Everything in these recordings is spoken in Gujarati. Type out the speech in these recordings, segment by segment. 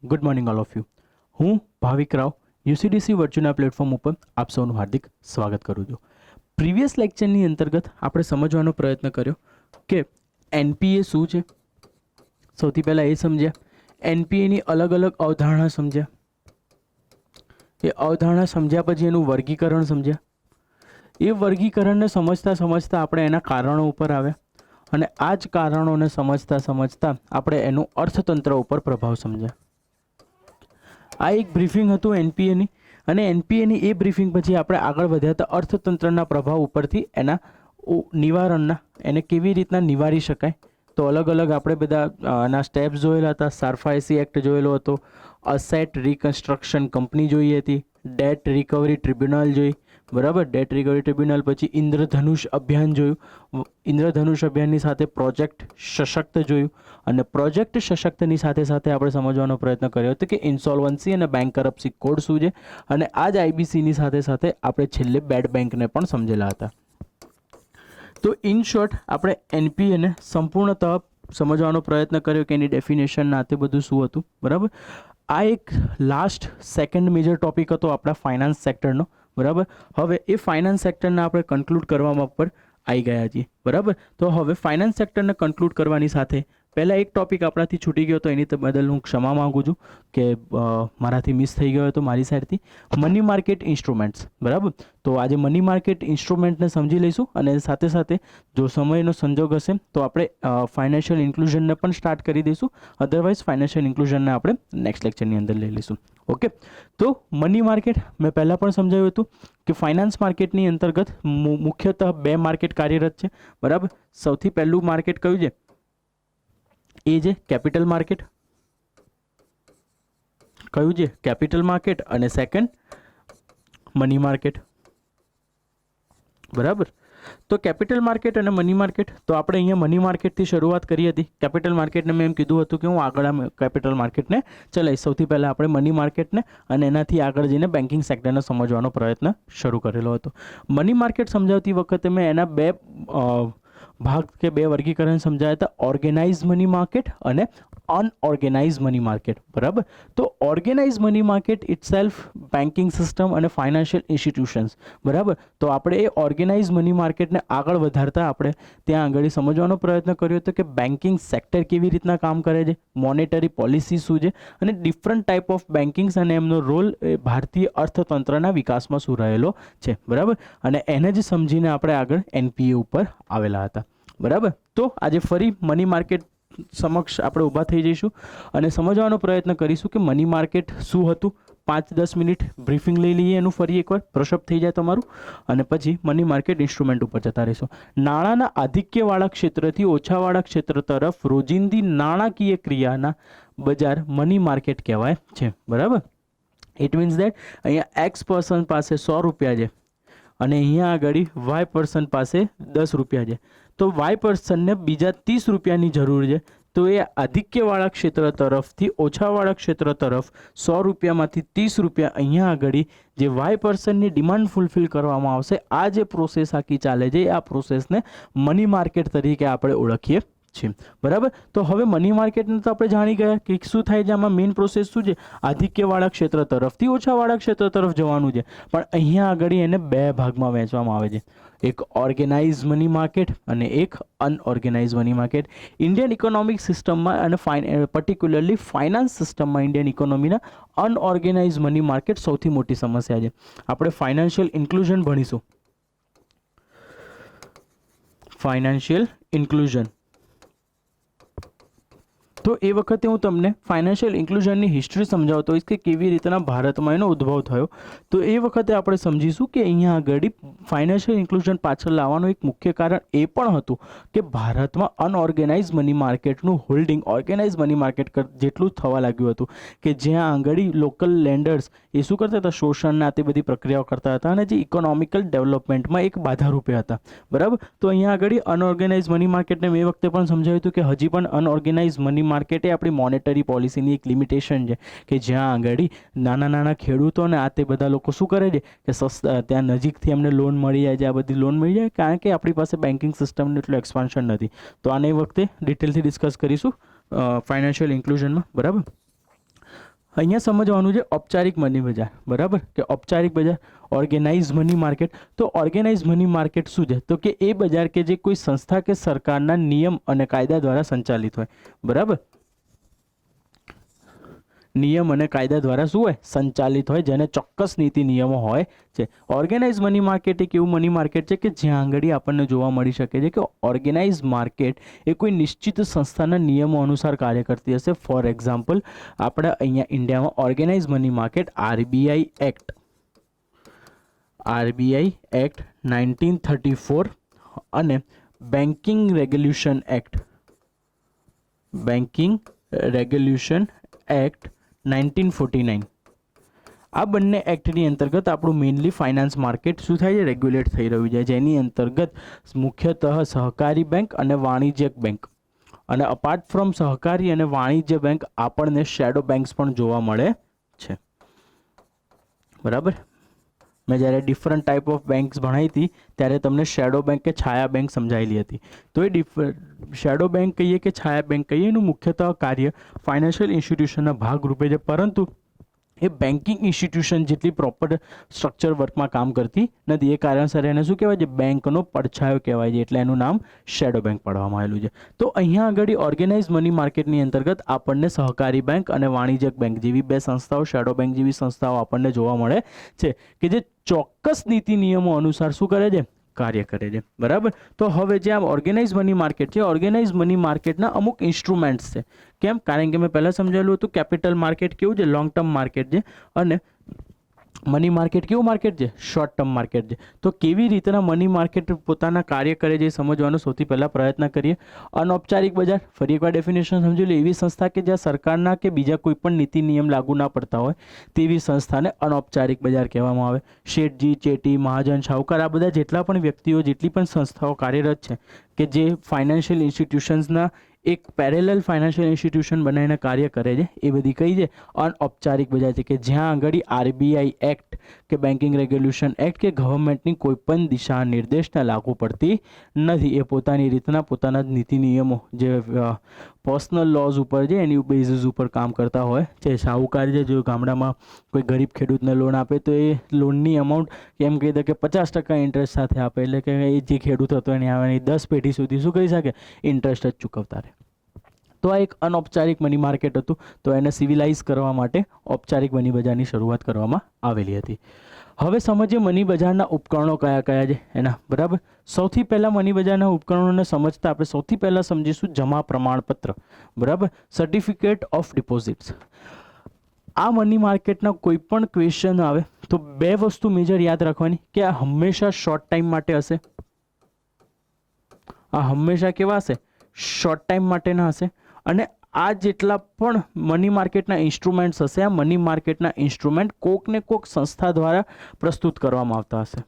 Good morning all of you. હું ભાવિક રાવ યુસીડીસી વર્ચ્યુઅલના પ્લેટફોર્મ ઉપર આપ સૌનું હાર્દિક સ્વાગત કરું છું. પ્રીવિયસ લેક્ચરની અંતર્ગત આપણે સમજવાનો પ્રયત્ન કર્યો કે એનપીએ શું છે. સૌથી પહેલાં એ સમજ્યા, એનપીએની અલગ અલગ અવધારણા સમજ્યા. એ અવધારણા સમજ્યા પછી એનું વર્ગીકરણ સમજ્યા. એ વર્ગીકરણને સમજતા સમજતા આપણે એના કારણો ઉપર આવ્યા અને આ જ કારણોને સમજતા સમજતા આપણે એનું અર્થતંત્ર ઉપર પ્રભાવ સમજ્યા. આ એક બ્રીફિંગ હતું એનપીએની, અને એનપીએની એ બ્રીફિંગ પછી આપણે આગળ વધ્યા હતા અર્થતંત્રના પ્રભાવ ઉપરથી એના નિવારણના, એને કેવી રીતના નિવારી શકાય. તો અલગ અલગ આપણે બધા એના સ્ટેપ્સ જોયેલા હતા. સારફાયસી એક્ટ જોયેલો હતો, અસેટ રિકન્સ્ટ્રક્શન કંપની જોઈ હતી, ડેટ રિકવરી ટ્રિબ્યુનલ જોઈ, બરાબર. ડેટ રિકવરી ટ્રિબ્યુનલ પછી ઇન્દ્રધનુષ અભિયાન જોયું. ઇન્દ્રધનુષ અભિયાનની સાથે પ્રોજેક્ટ સશક્ત જોયું, અને પ્રોજેક્ટ સશક્તની સાથે સાથે આપણે સમજવાનો પ્રયત્ન કર્યો હતો કે ઇન્સોલ્વન્સી અને બેંક કરપ્સી કોડ શું છે, અને આ જ આઈબીસીની સાથે સાથે આપણે છેલ્લે બેડ બેંકને પણ સમજેલા હતા. તો ઇન શોર્ટ આપણે એનપીએને સંપૂર્ણતઃ સમજવાનો પ્રયત્ન કર્યો કે એની ડેફિનેશન ના તે બધું શું હતું, બરાબર. આ એક લાસ્ટ સેકન્ડ મેજર ટોપિક હતો આપણા ફાઇનાન્સ સેક્ટરનો, બરાબર. હવે એ ફાઇનાન્સ સેક્ટરને આપણે કન્ક્લુડ કરવામાં પર આવી ગયા છીએ, બરાબર. તો હવે ફાઇનાન્સ સેક્ટરને કન્ક્લુડ કરવાની સાથે પહેલાં એક ટોપિક આપણાથી છૂટી ગયો હતો, એની બદલ હું ક્ષમા માગું છું કે મારાથી મિસ થઈ ગયો હતો મારી સાઈડથી. મની માર્કેટ ઇન્સ્ટ્રુમેન્ટ્સ, બરાબર. તો આજે મની માર્કેટ ઇન્સ્ટ્રુમેન્ટને સમજી લઈશું, અને સાથે સાથે જો સમયનો સંજોગ હશે તો આપણે ફાઇનાન્શિયલ ઇન્ક્લુઝનને પણ સ્ટાર્ટ કરી દઈશું. અધરવાઇઝ ફાઇનાન્શિયલ ઇન્ક્લુઝનને આપણે નેક્સ્ટ લેક્ચરની અંદર લઈ લઈશું. ઓકે. તો મની માર્કેટ મેં પહેલાં પણ સમજાવ્યું હતું કે ફાઇનાન્સ માર્કેટની અંતર્ગત મુખ્યતઃ બે માર્કેટ કાર્યરત છે, બરાબર. સૌથી પહેલું માર્કેટ કયું છે? એ છે કેપિટલ માર્કેટ. કયું છે? Capital market. અને સેકન્ડ મની માર્કેટ, બરાબર. તો કેપિટલ માર્કેટ અને મની માર્કેટ, તો આપણે અહીંયા મની માર્કેટથી શરૂઆત કરી હતી. કેપિટલ માર્કેટને મેં એમ કીધું હતું કે હું આગળ કેપિટલ માર્કેટને ચલાવીશ. સૌથી પહેલાં આપણે મની માર્કેટને અને એનાથી આગળ જઈને બેન્કિંગ સેક્ટરને સમજવાનો પ્રયત્ન શરૂ કરેલો હતો. મની માર્કેટ સમજાવતી વખતે મેં એના બે ભાગ કે બે વર્ગીકરણ સમજાયા હતા, ઓર્ગેનાઇઝ મની માર્કેટ અને અનઓર્ગેનાઇઝ મની માર્કેટ, બરાબર. તો organize money market itself banking system અને ફાઇનાન્શિયલ ઇન્સ્ટિટ્યુશન્સ, બરાબર. તો આપણે એ ઓર્ગેનાઇઝ મની માર્કેટને આગળ વધારતા આપણે ત્યાં આગળ સમજવાનો પ્રયત્ન કર્યો હતો કે બેન્કિંગ સેક્ટર કેવી રીતના કામ કરે છે, મોનેટરી પોલિસી શું છે, અને ડિફરન્ટ ટાઈપ ઓફ બેન્કિંગ્સ અને એમનો રોલ ભારતીય અર્થતંત્રના વિકાસમાં શું રહેલો છે, બરાબર. અને એને જ સમજીને આપણે આગળ એનપીએ ઉપર આવેલા હતા, બરાબર. તો આજે ફરી મની માર્કેટ સમક્ષ આપણે ઊભા થઈ જઈશું અને સમજવાનો પ્રયત્ન કરીશું કે મની માર્કેટ શું હતું. 5-10 મિનિટ બ્રીફિંગ લઈ લઈએ એનું ફરી એકવાર, બ્રશઅપ થઈ જાય તમારું, અને પછી મની માર્કેટ ઇન્સ્ટ્રુમેન્ટ ઉપર જતા રહીશું. નાણાંના આધિક્યવાળા ક્ષેત્રથી ઓછાવાળા ક્ષેત્ર તરફ રોજિંદી નાણાકીય ક્રિયાના બજાર મની માર્કેટ કહેવાય છે, બરાબર. ઇટ મીન્સ દેટ અહીંયા એક્સ પર્સન પાસે 100 રૂપિયા છે અને અહીંયા આગળ વાય પર્સન પાસે 10 રૂપિયા છે. તો વાય પર્સનને બીજા 30 રૂપિયાની જરૂર છે, તો એ આધિક્યવાળા ક્ષેત્ર તરફથી ઓછાવાળા ક્ષેત્ર તરફ 100 રૂપિયામાંથી 30 રૂપિયા અહીંયા આગળ જે વાય પર્સનની ડિમાન્ડ ફૂલફિલ કરવામાં આવશે, આ જે પ્રોસેસ આખી ચાલે છે, આ પ્રોસેસને મની માર્કેટ તરીકે આપણે ઓળખીએ છીએ, બરાબર. તો હવે મની માર્કેટને તો આપણે જાણી ગયા કે શું થાય છે. આમાં મેઇન પ્રોસેસ શું છે? આધિક્યવાળા ક્ષેત્ર તરફથી ઓછાવાળા ક્ષેત્ર તરફ જવાનું છે, પણ અહીંયા આગળ એને બે ભાગમાં વહેંચવામાં આવે છે, એક ઓર્ગેનાઇઝ મની માર્કેટ અને એક unorganised money market. Indian economic સિસ્ટમમાં અને પર્ટિક્યુલરલી ફાઇનાન્સ સિસ્ટમમાં ઇન્ડિયન ઇકોનોમીના અનઓર્ગેનાઇઝ મની માર્કેટ સૌથી મોટી સમસ્યા છે. આપણે ફાઇનાન્શિયલ ઇન્ક્લુઝન ભણીશું. ફાઇનાન્શિયલ ઇન્ક્લુઝન, તો એ વખતે હું તમને ફાઇનાન્શિયલ ઇન્ક્લુઝનની હિસ્ટ્રી સમજાવતો હોઈશ કે કેવી રીતના ભારતમાં એનો ઉદ્ભવ થયો. તો એ વખતે આપણે સમજીશું કે અહીંયા આગળ ફાઇનાન્શિયલ ઇન્ક્લુઝન પાછળ લાવવાનું એક મુખ્ય કારણ એ પણ હતું કે ભારતમાં અનઓર્ગેનાઇઝ મની માર્કેટનું હોલ્ડિંગ ઓર્ગેનાઇઝ મની માર્કેટ જેટલું થવા લાગ્યું હતું કે જ્યાં આગળ લોકલ લેન્ડર્સ એ શું કરતા હતા? શોષણના તે બધી પ્રક્રિયાઓ કરતા હતા અને જે ઇકોનોમિકલ ડેવલપમેન્ટમાં એક બાધારૂપે હતા, બરાબર. તો અહીંયા આગળ અનઓર્ગેનાઇઝ મની માર્કેટને મેં વખતે પણ સમજાવ્યું હતું કે હજી પણ અનઓર્ગેનાઇઝ મની માર્કેટ એ આપણી મોનેટરી પોલિસીની એક લિમિટેશન છે કે જ્યાં આગળ નાના ખેડૂતોને આ તે બધા લોકો શું કરે છે કે ત્યાં નજીકથી એમને લોન મળી જાય છે, આ બધી લોન મળી જાય કારણ કે આપણી પાસે બેન્કિંગ સિસ્ટમનું એટલું એક્સપાન્શન નથી. તો આને વખતે ડિટેલથી ડિસ્કસ કરીશું ફાઇનાન્શિયલ ઇન્ક્લુઝનમાં, બરાબર. અહીંયા સમજવાનું છે ઔપચારિક મની બજાર, બરાબર, કે ઔપચારિક બજાર, ઓર્ગેનાઇઝ મની માર્કેટ. તો ઓર્ગેનાઇઝ મની માર્કેટ શું છે? તો કે એ બજાર કે જે કોઈ સંસ્થા કે સરકારના નિયમ અને કાયદા દ્વારા સંચાલિત હોય, બરાબર, નિયમ અને કાયદા દ્વારા શું હોય? સંચાલિત હોય, જેને ચોક્કસ નીતિ નિયમો હોય છે. ઓર્ગેનાઇઝ મની માર્કેટ એક એવું મની માર્કેટ છે કે જ્યાં આગળ આપણને જોવા મળી શકે છે કે ઓર્ગેનાઇઝ માર્કેટ એ કોઈ નિશ્ચિત સંસ્થાના નિયમો અનુસાર કાર્ય કરતી હશે. ફોર એક્ઝામ્પલ, આપણે અહીંયા ઇન્ડિયામાં organize money market RBI act 1934 અને બેન્કિંગ રેગ્યુલેશન એક્ટ 1949, આ બંને એક્ટની અંતર્ગત આપણું મેઇનલી ફાઇનાન્સ માર્કેટ શું થાય છે? રેગ્યુલેટ થઈ રહ્યું છે, જેની અંતર્ગત મુખ્યતઃ સહકારી બેંક અને વાણિજ્યક બેંક, અને અપાર્ટ ફ્રોમ સહકારી અને વાણિજ્ય બેંક આપણને શેડો બેંક્સ પણ જોવા મળે છે, બરાબર. મેં જ્યારે ડિફરન્ટ ટાઈપ ઓફ બેંક્સ ભણાવી હતી ત્યારે તમને શેડો બેંક કે છાયા બેંક સમજાયેલી હતી. તો એ શેડો બેંક કહીએ કે છાયા બેંક કહીએ, એનું મુખ્યતઃ કાર્ય ફાઇનાન્શિયલ ઇન્સ્ટિટ્યુશનના ભાગરૂપે છે, પરંતુ એ બેન્કિંગ ઇન્સ્ટિટ્યુશન જેટલી પ્રોપર સ્ટ્રક્ચર વર્કમાં કામ કરતી નથી. એ કારણસર એને શું કહેવાય છે? બેંકનો પડછાયો કહેવાય છે, એટલે એનું નામ શેડો બેંક પાડવામાં આવેલું છે. તો અહીંયા આગળ ઓર્ગેનાઇઝ મની માર્કેટની અંતર્ગત આપણને સહકારી બેંક અને વાણિજ્યક બેંક જેવી બે સંસ્થાઓ, શેડો બેંક જેવી સંસ્થાઓ આપણને જોવા મળે છે કે જે ચોક્કસ નીતિ નિયમો અનુસાર શું કરે છે? કાર્ય કરે છે, બરાબર. તો હવે જે આ ઓર્ગેનાઇઝ મની માર્કેટ છે, ઓર્ગેનાઇઝ મની માર્કેટના અમુક ઇન્સ્ટ્રુમેન્ટ્સ છે. કેમ? કારણ કે મેં પહેલાં સમજાવેલું હતું કેપિટલ માર્કેટ કેવું છે? લોંગ ટર્મ માર્કેટ છે, અને મની માર્કેટ કેવું માર્કેટ છે? શોર્ટ ટર્મ માર્કેટ છે. તો કેવી રીતના મની માર્કેટ પોતાના કાર્ય કરે છે એ સમજવાનો સૌથી પહેલાં પ્રયત્ન કરીએ. અનૌપચારિક બજાર, ફરી એકવાર ડેફિનેશન સમજી લો, એવી સંસ્થા કે જ્યાં સરકારના કે બીજા કોઈ પણ નીતિ નિયમ લાગુ ના પડતા હોય તેવી સંસ્થાને અનૌપચારિક બજાર કહેવામાં આવે. શેઠજી, ચેટી, મહાજન, શાહુકાર, આ બધા જેટલા પણ વ્યક્તિઓ, જેટલી પણ સંસ્થાઓ કાર્યરત છે કે જે ફાઇનાન્શિયલ ઇન્સ્ટિટ્યુશન્સના એક પેરેલલ ફાઇનાન્શિયલ ઇન્સ્ટિટ્યુશન બનાવીને કાર્ય કરે છે, એ બધી કઈ છે? અનૌપચારિક બજાર છે, કે જ્યાં આગળ આરબીઆઈ એક્ટ કે બેન્કિંગ રેગ્યુલેશન એક્ટ કે ગવર્મેન્ટની કોઈ પણ દિશા નિર્દેશના લાગુ પડતી નથી. એ પોતાની રીતના પોતાના નીતિ નિયમો જે પર્સનલ લોઝ ઉપર છે એની બેઝિસ ઉપર કામ કરતા હોય છે. શાહુકાર છે, જો ગામડામાં કોઈ ગરીબ ખેડૂતને લોન આપે તો એ લોનની અમાઉન્ટ એમ કહી દે કે 50% ઇન્ટરેસ્ટ સાથે આપે, એટલે કે એ જે ખેડૂત હતો એની આવવાની 10 પેઢી સુધી શું કરી શકે? ઇન્ટરેસ્ટ જ ચૂકવતા રહે. તો આ એક અનૌપચારિક મની માર્કેટ હતું. તો એને સિવિલાઇઝ કરવા માટે ઔપચારિક મની બજારની શરૂઆત કરવામાં આવેલી હતી. હવે સમજીએ મની બજારના ઉપકરણો કયા કયા છે એના, બરાબર. સૌથી પહેલાં મની બજારના ઉપકરણોને સમજતા આપણે સૌથી પહેલાં સમજીશું જમા પ્રમાણપત્ર, બરાબર, સર્ટિફિકેટ ઓફ ડિપોઝિટ્સ. આ મની માર્કેટના કોઈ પણ ક્વેશ્ચન આવે તો બે વસ્તુ મેજર યાદ રાખવાની કે આ હંમેશા શોર્ટ ટાઈમ માટે હશે. આ હંમેશા કેવા હશે? શોર્ટ ટાઈમ માટેના હશે. અને આ જેટલા પણ મની માર્કેટના ઇન્સ્ટ્રુમેન્ટ્સ હશે, આ મની માર્કેટના ઇન્સ્ટ્રુમેન્ટ કોક ને કોક સંસ્થા દ્વારા પ્રસ્તુત કરવામાં આવતા હશે,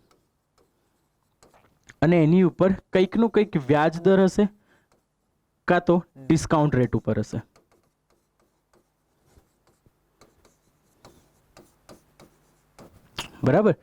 અને એની ઉપર કંઈકનું કંઈક વ્યાજ દર હશે કાં તો ડિસ્કાઉન્ટ રેટ ઉપર હશે. બરાબર.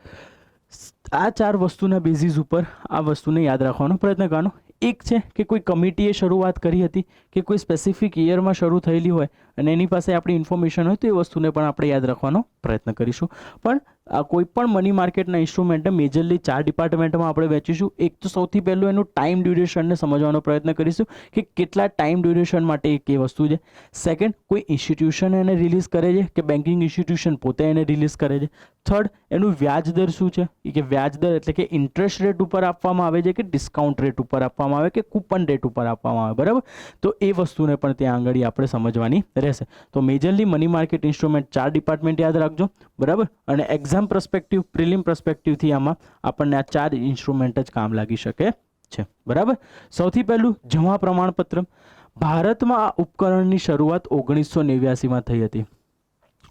આ ચાર વસ્તુના બેઝિસ ઉપર આ વસ્તુને યાદ રાખવાનો પ્રયત્ન કરવાનો. એક છે કે કોઈ કમિટીએ શરૂઆત કરી હતી કે કોઈ સ્પેસિફિક યરમાં શરૂ થયેલી હોય અને એની પાસે આપણી ઇન્ફોર્મેશન હોય તો એ વસ્તુને પણ આપણે યાદ રાખવાનો પ્રયત્ન કરીશું. પણ આ કોઈ પણ મની માર્કેટના ઇન્સ્ટ્રુમેન્ટને મેજરલી 4 ડિપાર્ટમેન્ટમાં આપણે વહેંચીશું. એક તો સૌથી પહેલું એનું ટાઈમ ડ્યુરેશનને સમજવાનો પ્રયત્ન કરીશું કે કેટલા ટાઈમ ડ્યુરેશન માટે એ વસ્તુ છે. સેકન્ડ, કોઈ ઇન્સ્ટિટ્યુશન એને રિલીઝ કરે છે કે બેન્કિંગ ઇન્સ્ટિટ્યુશન પોતે એને રિલીઝ કરે છે. થર્ડ, એનું વ્યાજ દર શું છે, કે વ્યાજ દર એટલે કે ઇન્ટરેસ્ટ રેટ ઉપર આપવામાં આવે છે કે ડિસ્કાઉન્ટ રેટ ઉપર આપવામાં આવે કે કૂપન રેટ ઉપર આપવામાં આવે, બરાબર. તો એ વસ્તુને પણ ત્યાં આગળ આપણે સમજવાની રહેશે. તો majorly money market instrument 4 department યાદ રાખજો, બરાબર. અને એક્ઝામ પર્સપેક્ટિવ, પ્રિલિમ પર્સપેક્ટિવથી આમાં આપણને આ 4 ઇન્સ્ટ્રુમેન્ટ જ કામ લાગી શકે છે, બરાબર. સૌથી પહેલું જમા પ્રમાણપત્ર. ભારતમાં આ ઉપકરણની શરૂઆત 1989માં થઈ હતી.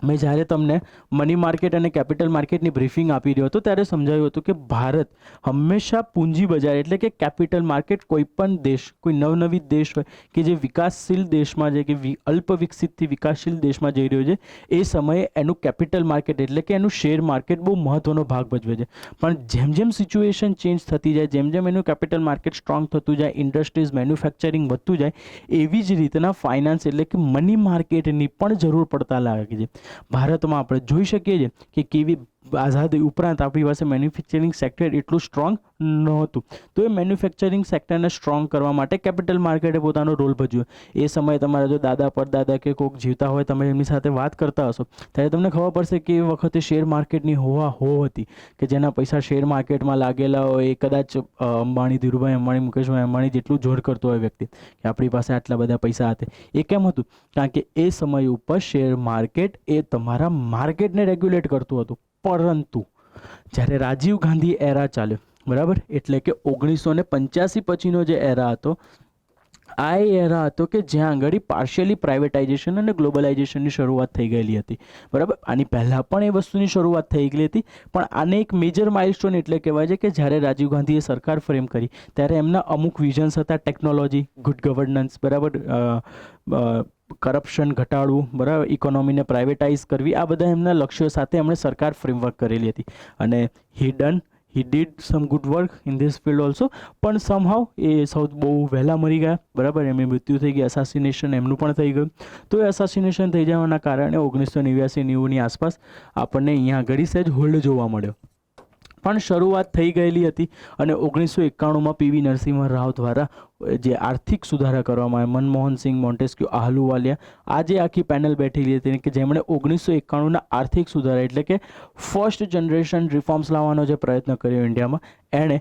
મેં જ્યારે તમને મની માર્કેટ અને કેપિટલ માર્કેટની બ્રીફિંગ આપી રહ્યો હતો ત્યારે સમજાવ્યું હતું કે ભારત હંમેશા પૂંજી બજાર એટલે કે કેપિટલ માર્કેટ કોઈ પણ દેશ, કોઈ નવનવી દેશ હોય કે જે વિકાસશીલ દેશમાં છે કે અલ્પ વિકસિતથી વિકાસશીલ દેશમાં જઈ રહ્યો છે, એ સમયે એનું કેપિટલ માર્કેટ એટલે કે એનું શેર માર્કેટ બહુ મહત્ત્વનો ભાગ ભજવે છે. પણ જેમ જેમ સિચ્યુએશન ચેન્જ થતી જાય, જેમ જેમ એનું કેપિટલ માર્કેટ સ્ટ્રોંગ થતું જાય, ઇન્ડસ્ટ્રીઝ, મેન્યુફેક્ચરિંગ વધતું જાય, એવી જ રીતના ફાઇનાન્સ એટલે કે મની માર્કેટની પણ જરૂર પડતા લાગે છે. ભારતમાં આપણે જોઈ શકીએ છીએ કે કેવી આઝાદી ઉપરાંત આપણી પાસે મેન્યુફેક્ચરિંગ સેક્ટર એટલું સ્ટ્રોંગ નહોતું. તો એ મેન્યુફેક્ચરિંગ સેક્ટરને સ્ટ્રોંગ કરવા માટે કેપિટલ માર્કેટે પોતાનો રોલ ભજવ્યો. એ સમયે તમારા જો દાદા પરદાદા કે કોઈક જીવતા હોય, તમે એમની સાથે વાત કરતા હશો ત્યારે તમને ખબર પડશે કે એ વખતે શેર માર્કેટની હોવા હતી કે જેના પૈસા શેર માર્કેટમાં લાગેલા હોય એ કદાચ અંબાણી, ધીરુભાઈ અંબાણી, મુકેશભાઈ અંબાણી જેટલું જોર કરતો હોય વ્યક્તિ કે આપણી પાસે આટલા બધા પૈસા હતા. એ કેમ હતું? કારણ કે એ સમય ઉપર શેર માર્કેટ એ તમારા માર્કેટને રેગ્યુલેટ કરતું હતું. પરંતુ જ્યારે રાજીવ ગાંધી એરા ચાલ્યો, બરાબર, એટલે કે 1985 પછીનો જે એરા હતો, આ એરા હતો કે જ્યાં આગળ પાર્શિયલી પ્રાઇવેટાઇઝેશન અને ગ્લોબલાઇઝેશનની શરૂઆત થઈ ગયેલી હતી, બરાબર. આની પહેલાં પણ એ વસ્તુની શરૂઆત થઈ ગયેલી હતી, પણ આને એક મેજર માઇલસ્ટોન એટલે કહેવાય છે કે જ્યારે રાજીવ ગાંધીએ સરકાર ફ્રેમ કરી ત્યારે એમના અમુક વિઝન્સ હતા, ટેકનોલોજી, ગુડ ગવર્નન્સ, બરાબર, કરપ્શન ઘટાડવું, બરાબર, ઇકોનોમીને પ્રાઇવેટાઇઝ કરવી, આ બધા એમના લક્ષ્યો સાથે એમણે સરકાર ફ્રેમવર્ક કરેલી હતી. અને he did some good work in this field also, પણ સમહાવ એ બહુ વહેલા મરી ગયા, બરાબર, એમની મૃત્યુ થઈ ગઈ, એસાસિનેશન એમનું પણ થઈ ગયું. તો એ એસાસિનેશન થઈ જવાના કારણે 1989-90ની આસપાસ આપણને અહીંયા આગળ સહેજ હોલ્ડ જોવા મળ્યો. પણ શરૂઆત થઈ ગયેલી હતી અને 1991માં પીવી નરસિંહ રાવ દ્વારા જે આર્થિક સુધારા કરવામાં આવ્યા, મનમોહન સિંહ, મોન્ટેસ્ક્યુ, આહલુવાલિયા, આજે આખી પેનલ બેઠેલી હતી કે જેમણે 1991ના આર્થિક સુધારા એટલે કે ફર્સ્ટ જનરેશન રિફોર્મ્સ લાવવાનો જે પ્રયત્ન કર્યો ઇન્ડિયામાં, એણે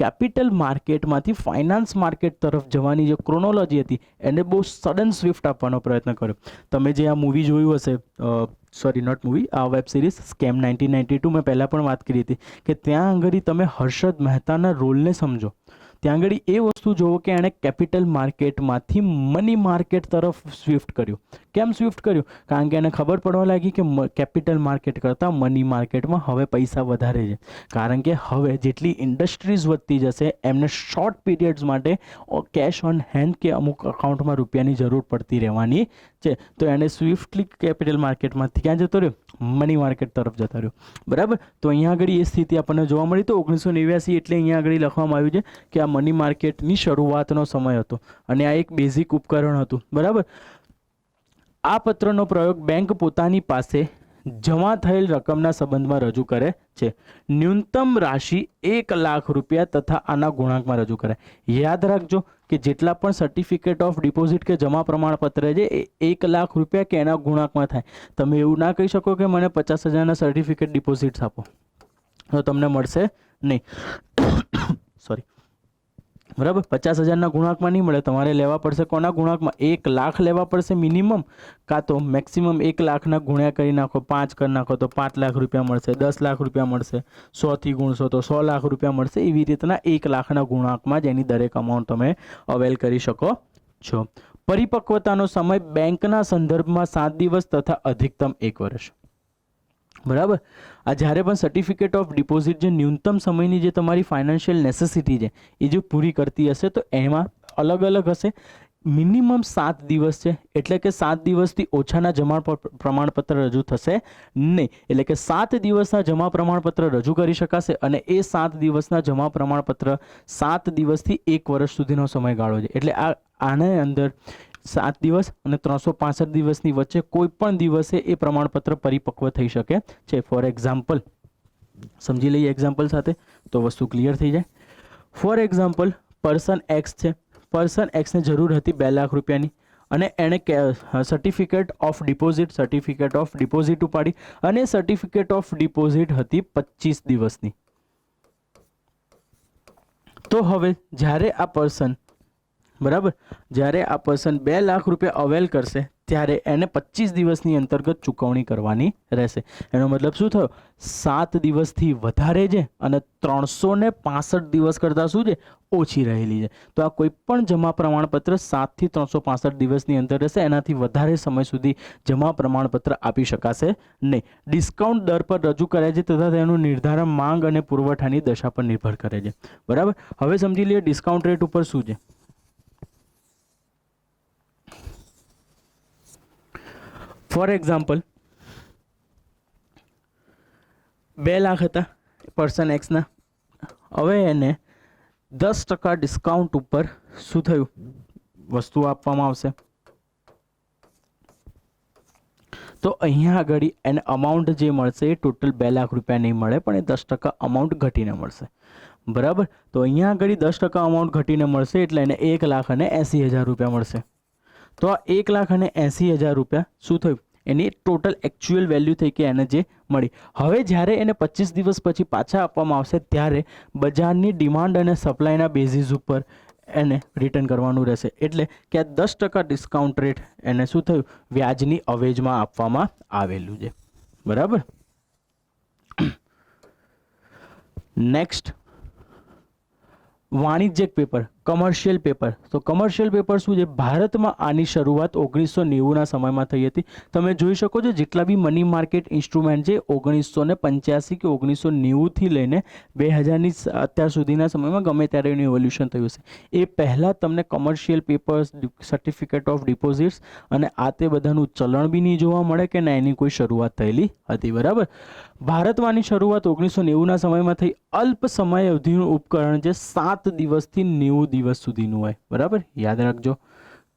કેપિટલ માર્કેટમાંથી ફાઇનાન્સ માર્કેટ તરફ જવાની જે ક્રોનોલોજી હતી એને બહુ સડન સ્વિફ્ટ આપવાનો પ્રયત્ન કર્યો. તમે જે આ મૂવી જોયું હશે, સોરી નોટ મૂવી, આ વેબ સિરીઝ સ્કેમ 1992, મેં પહેલાં પણ વાત કરી હતી કે ત્યાં આગળ તમે હર્ષદ મહેતાના રોલને સમજો. ત્યાં આગળ એ વસ્તુ જુઓ કે એણે કેપિટલ માર્કેટમાંથી મની માર્કેટ તરફ સ્વિફ્ટ કર્યું. કેમ સ્વિફ્ટ કર્યું? કારણ કે એને ખબર પડવા લાગી કે કેપિટલ માર્કેટ કરતાં મની માર્કેટમાં હવે પૈસા વધારે છે. કારણ કે હવે જેટલી ઇન્ડસ્ટ્રીઝ વધતી જશે એમને શોર્ટ પીરિયડ્સ માટે કેશ ઓન હેન્ડ કે અમુક અકાઉન્ટમાં રૂપિયાની જરૂર પડતી રહેવાની છે. તો એને સ્વિફ્ટલી કેપિટલ માર્કેટમાંથી ક્યાં જતો રહ્યો? મની માર્કેટ તરફ જતો રહ્યો, બરાબર. તો અહીંયા આગળ એ સ્થિતિ આપણને જોવા મળી. તો 1989 એટલે અહીંયા આગળ લખવામાં આવ્યું છે કે આ મની માર્કેટની શરૂઆતનો સમય હતો અને આ એક બેઝિક ઉપકરણ હતું, બરાબર. આ પત્રનો પ્રયોગ બેંક પોતાની પાસે જમા થયેલ રકમના સંબંધમાં રજૂ કરે છે. ન્યૂનતમ રાશિ 1 લાખ રૂપિયા તથા આના ગુણાંકમાં રજૂ કરાય. યાદ રાખજો કે જેટલા પણ સર્ટિફિકેટ ઓફ ડિપોઝિટ કે જમા પ્રમાણપત્ર છે એ 1 લાખ રૂપિયા કે એના ગુણાંકમાં થાય. તમે એવું ના કહી શકો કે મને 50,000ના સર્ટિફિકેટ ડિપોઝિટ્સ આપો, તો તમને મળશે નહીં. સોરી, બરાબર, 50,000ના ગુણાંકમાં નહીં મળે. તમારે લેવા પડશે કોના ગુણાંકમાં? 1 લાખ લેવા પડશે મિનિમમ, કાં તો મેક્સિમમ 1 લાખના ગુણ્યા કરી નાખો, 5 કરી નાખો તો 5 લાખ રૂપિયા મળશે, 10 લાખ રૂપિયા મળશે, 100થી ગુણશો તો 100 લાખ રૂપિયા મળશે. એવી રીતના 1 લાખના ગુણાંકમાં જ એની દરેક અમાઉન્ટ તમે અવેલ કરી શકો છો. પરિપક્વતાનો સમય બેંકના સંદર્ભમાં 7 દિવસ તથા અધિકતમ 1 વર્ષ, બરાબર. આ જ્યારે પણ સર્ટિફિકેટ ઓફ ડિપોઝિટ જે ન્યૂનતમ સમયની જે તમારી ફાઇનાન્શિયલ નેસેસિટી છે એ જો પૂરી કરતી હશે તો એમાં અલગ અલગ હશે. મિનિમમ 7 દિવસ છે એટલે કે 7 દિવસથી ઓછાના જમા પ્રમાણપત્ર રજૂ થશે નહીં. એટલે કે 7 દિવસના જમા પ્રમાણપત્ર રજૂ કરી શકાશે અને એ 7 દિવસના જમા પ્રમાણપત્ર 7 દિવસથી 1 વર્ષ સુધીનો સમયગાળો છે. એટલે આને અંદર 7 દિવસ અને 365 દિવસની વચ્ચે કોઈ પણ દિવસે એ પ્રમાણપત્ર પરિપક્વ થઈ શકે છે. ફોર એક્ઝામ્પલ સમજી લઈએ એક્ઝામ્પલ સાથે તો વસ્તુ ક્લિયર થઈ જાય. ફોર એક્ઝામ્પલ પર્સન એક્સ છે. પર્સન એક્સને જરૂર હતી 2 લાખ રૂપિયાની અને એણે સર્ટિફિકેટ ઓફ ડિપોઝિટ ઉપાડી અને સર્ટિફિકેટ ઓફ ડિપોઝિટ હતી 25 દિવસની. તો હવે જ્યારે આ પર્સન, બરાબર, જ્યારે આ પર્સન 2 લાખ રૂપિયા અવેલ કરશે ત્યારે એને 25 દિવસની અંતર્ગત ચૂકવણી કરવાની રહેશે. એનો મતલબ શું થયો? 7 દિવસથી વધારે છે અને 365 દિવસ કરતાં શું છે? ઓછી રહેલી છે. તો આ કોઈ પણ જમા પ્રમાણપત્ર 7 થી 365 દિવસની અંદર રહેશે. એનાથી વધારે સમય સુધી જમા પ્રમાણપત્ર આપી શકાશે નહીં. ડિસ્કાઉન્ટ દર પર રજૂ કરાય છે તથા તેનું નિર્ધારણ માંગ અને પુરવઠાની દશા પર નિર્ભર કરે છે, બરાબર. હવે સમજી લઈએ ડિસ્કાઉન્ટ રેટ ઉપર શું છે. ફોર એક્ઝામ્પલ 2 લાખ હતા પર્સન એક્સના. હવે એને 10% ડિસ્કાઉન્ટ ઉપર શું થયું? વસ્તુ આપવામાં આવશે. તો અહીંયા આગળ એને અમાઉન્ટ જે મળશે એ ટોટલ 2 લાખ રૂપિયા નહીં મળે, પણ એ 10% અમાઉન્ટ ઘટીને મળશે, બરાબર. તો અહીંયા આગળ 10% અમાઉન્ટ ઘટીને મળશે એટલે એને 1,80,000 રૂપિયા મળશે. તો આ 1,80,000 રૂપિયા શું થયું, એની ટોટલ એકચ્યુઅલ વેલ્યુ થઈ કે એને જે મળી. હવે જ્યારે એને 25 દિવસ પછી પાછા આપવામાં આવશે ત્યારે બજારની ડિમાન્ડ અને સપ્લાયના બેઝિસ ઉપર એને રિટર્ન કરવાનું રહેશે. એટલે કે આ 10% ડિસ્કાઉન્ટ રેટ એને શું થયું, વ્યાજની અવેજમાં આપવામાં આવેલું છે, બરાબર. નેક્સ્ટ, વાણિજ્યક પેપર, કમર્શિયલ પેપર. તો કમર્શિયલ પેપર શું છે, ભારતમાં આની શરૂઆત 1990ના સમયમાં થઈ હતી. તમે જોઈ શકો છો જેટલા બી મની માર્કેટ ઇન્સ્ટ્રુમેન્ટ છે 1985 કે 1990થી લઈને 2000ની અત્યાર સુધીના સમયમાં ગમે ત્યારે એનું ઇવોલ્યુશન થયું છે. એ પહેલાં તમને commercial papers, certificate of deposits અને આ તે બધાનું ચલણ બી નહીં જોવા મળે કે ના એની કોઈ શરૂઆત થયેલી હતી, બરાબર. ભારતમાં આની શરૂઆત 1990ના સમયમાં થઈ. અલ્પ સમય અવધિનું ઉપકરણ જે 7 દિવસથી 90 દિવસ સુધીનું હોય, બરાબર. યાદ રાખજો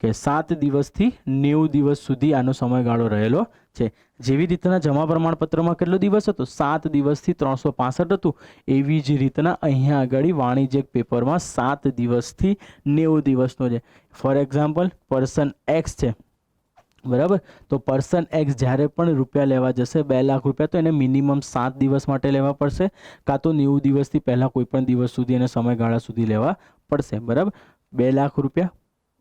કે 7 દિવસથી 90 દિવસ સુધી આનો સમયગાળો રહેલો છે. જેવી રીતના જમા પ્રમાણપત્રમાં કેટલો દિવસ હતો, 7 દિવસથી 365 હતું, એવી જ રીતના અહીંયા આગળ વાણિજ્યક પેપરમાં 7 દિવસથી 90 દિવસનો છે. ફોર એક્ઝામ્પલ, પર્સન એક્સ છે, બરાબર. તો પર્સન એક્સ જ્યારે પણ રૂપિયા લેવા જશે 2 લાખ રૂપિયા, તો એને મિનિમમ 7 દિવસ માટે લેવા પડશે, કાં તો 90 દિવસથી પહેલાં કોઈ પણ દિવસ સુધી એને સમયગાળા સુધી લેવા પડશે, બરાબર. 2 લાખ રૂપિયા,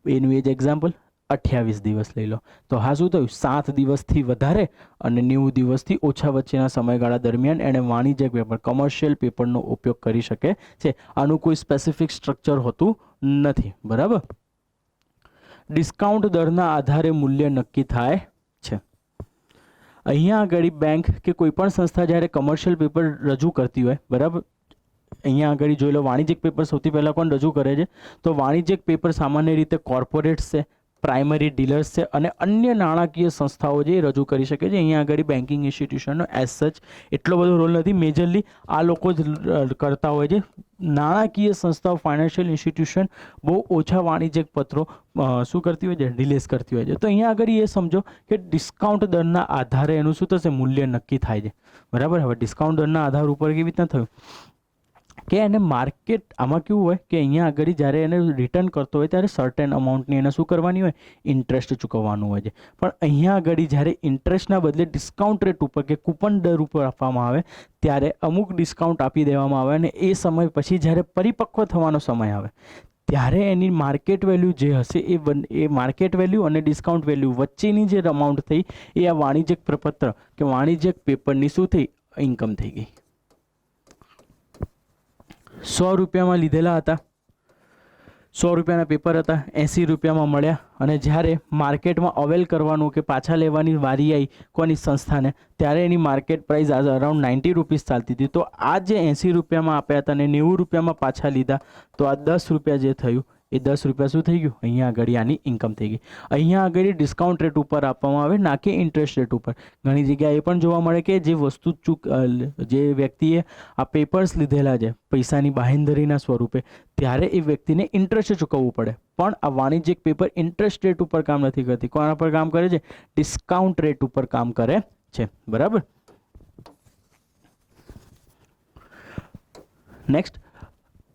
એનું એ જ એક્ઝામ્પલ 28 દિવસ લઈ લો. તો હા શું થયું, 7 દિવસથી વધારે અને 90 દિવસથી ઓછા વચ્ચેના સમયગાળા દરમિયાન એણે વાણિજ્યક પેપર, કમર્શિયલ પેપરનો ઉપયોગ કરી શકે છે. આનું કોઈ સ્પેસિફિક સ્ટ્રક્ચર હોતું નથી, બરાબર. ડિસ્કાઉન્ટ દરના આધારે મૂલ્ય નક્કી થાય છે. અહીંયા આગળ બેંક કે કોઈ પણ સંસ્થા જ્યારે કમર્શિયલ પેપર રજૂ કરતી હોય, બરાબર. અહીંયા આગળ જોઈ લો, વાણિજ્યક પેપર સૌથી પહેલાં કોણ રજૂ કરે છે, તો વાણિજ્યક પેપર સામાન્ય રીતે કોર્પોરેટ્સ છે, પ્રાઇમરી ડીલર્સ છે અને અન્ય નાણાકીય સંસ્થાઓ જે રજૂ કરી શકે છે. અહીંયા આગળ બેન્કિંગ ઇન્સ્ટિટ્યુશનનો એઝ સચ એટલો બધો રોલ નથી. મેજરલી આ લોકો જ કરતા હોય છે. નાણાકીય સંસ્થાઓ, ફાઇનાન્શિયલ ઇન્સ્ટિટ્યુશન બહુ ઓછા વાણિજ્યક પત્રો શું કરતી હોય છે, રિલીઝ કરતી હોય છે. તો અહીંયા આગળ એ સમજો કે ડિસ્કાઉન્ટ દરના આધારે એનું શું થશે, મૂલ્ય નક્કી થાય છે, બરાબર. હવે ડિસ્કાઉન્ટ દરના આધાર ઉપર કેવી રીતના થયું કે એને માર્કેટ, આમાં કેવું હોય કે અહીંયા આગળ જ્યારે એને રિટર્ન કરતો હોય ત્યારે સર્ટેન અમાઉન્ટની એને શું કરવાની હોય, ઇન્ટરેસ્ટ ચૂકવવાનું હોય છે. પણ અહીંયા આગળ જ્યારે ઇન્ટરેસ્ટના બદલે ડિસ્કાઉન્ટ રેટ ઉપર કે કૂપન દર ઉપર આપવામાં આવે ત્યારે અમુક ડિસ્કાઉન્ટ આપી દેવામાં આવે અને એ સમય પછી જ્યારે પરિપક્વ થવાનો સમય આવે ત્યારે એની માર્કેટ વેલ્યુ જે હશે એ માર્કેટ વેલ્યુ અને ડિસ્કાઉન્ટ વેલ્યુ વચ્ચેની જે અમાઉન્ટ થઈ એ આ વાણિજ્યક પ્રપત્ર કે વાણિજ્યક પેપરની શું થઈ, ઇન્કમ થઈ ગઈ. 100 રૂપિયામાં લીધેલા હતા, 100 રૂપિયાના પેપર હતા, 80 રૂપિયામાં મળ્યા અને જ્યારે માર્કેટમાં અવેલ કરવાનું કે પાછા લેવાની વારી આવી કોની, સંસ્થાને, ત્યારે એની માર્કેટ પ્રાઇસ અરાઉન્ડ 90 રૂપીસ ચાલતી હતી. તો આ જે 80 રૂપિયામાં આપ્યા હતા અને 90 રૂપિયામાં પાછા લીધા, તો આ 10 રૂપિયા જે થયું એ 10 રૂપિયા શું થઈ ગયું, અહીંયા આગળ આની ઇન્કમ થઈ ગઈ. અહીંયા આગળ ડિસ્કાઉન્ટ રેટ ઉપર આપવામાં આવે, ના કે ઇન્ટરેસ્ટ રેટ ઉપર. ઘણી જગ્યાએ એ પણ જોવા મળે કે જે વસ્તુ જે વ્યક્તિએ આ પેપર્સ લીધેલા છે પૈસાની બાહેંધરીના સ્વરૂપે, ત્યારે એ વ્યક્તિને ઇન્ટરેસ્ટ ચૂકવવું પડે. પણ આ વાણિજ્યક પેપર ઇન્ટરેસ્ટ રેટ ઉપર કામ નથી કરતી. કોના પર કામ કરે છે, ડિસ્કાઉન્ટ રેટ ઉપર કામ કરે છે, બરાબર. નેક્સ્ટ,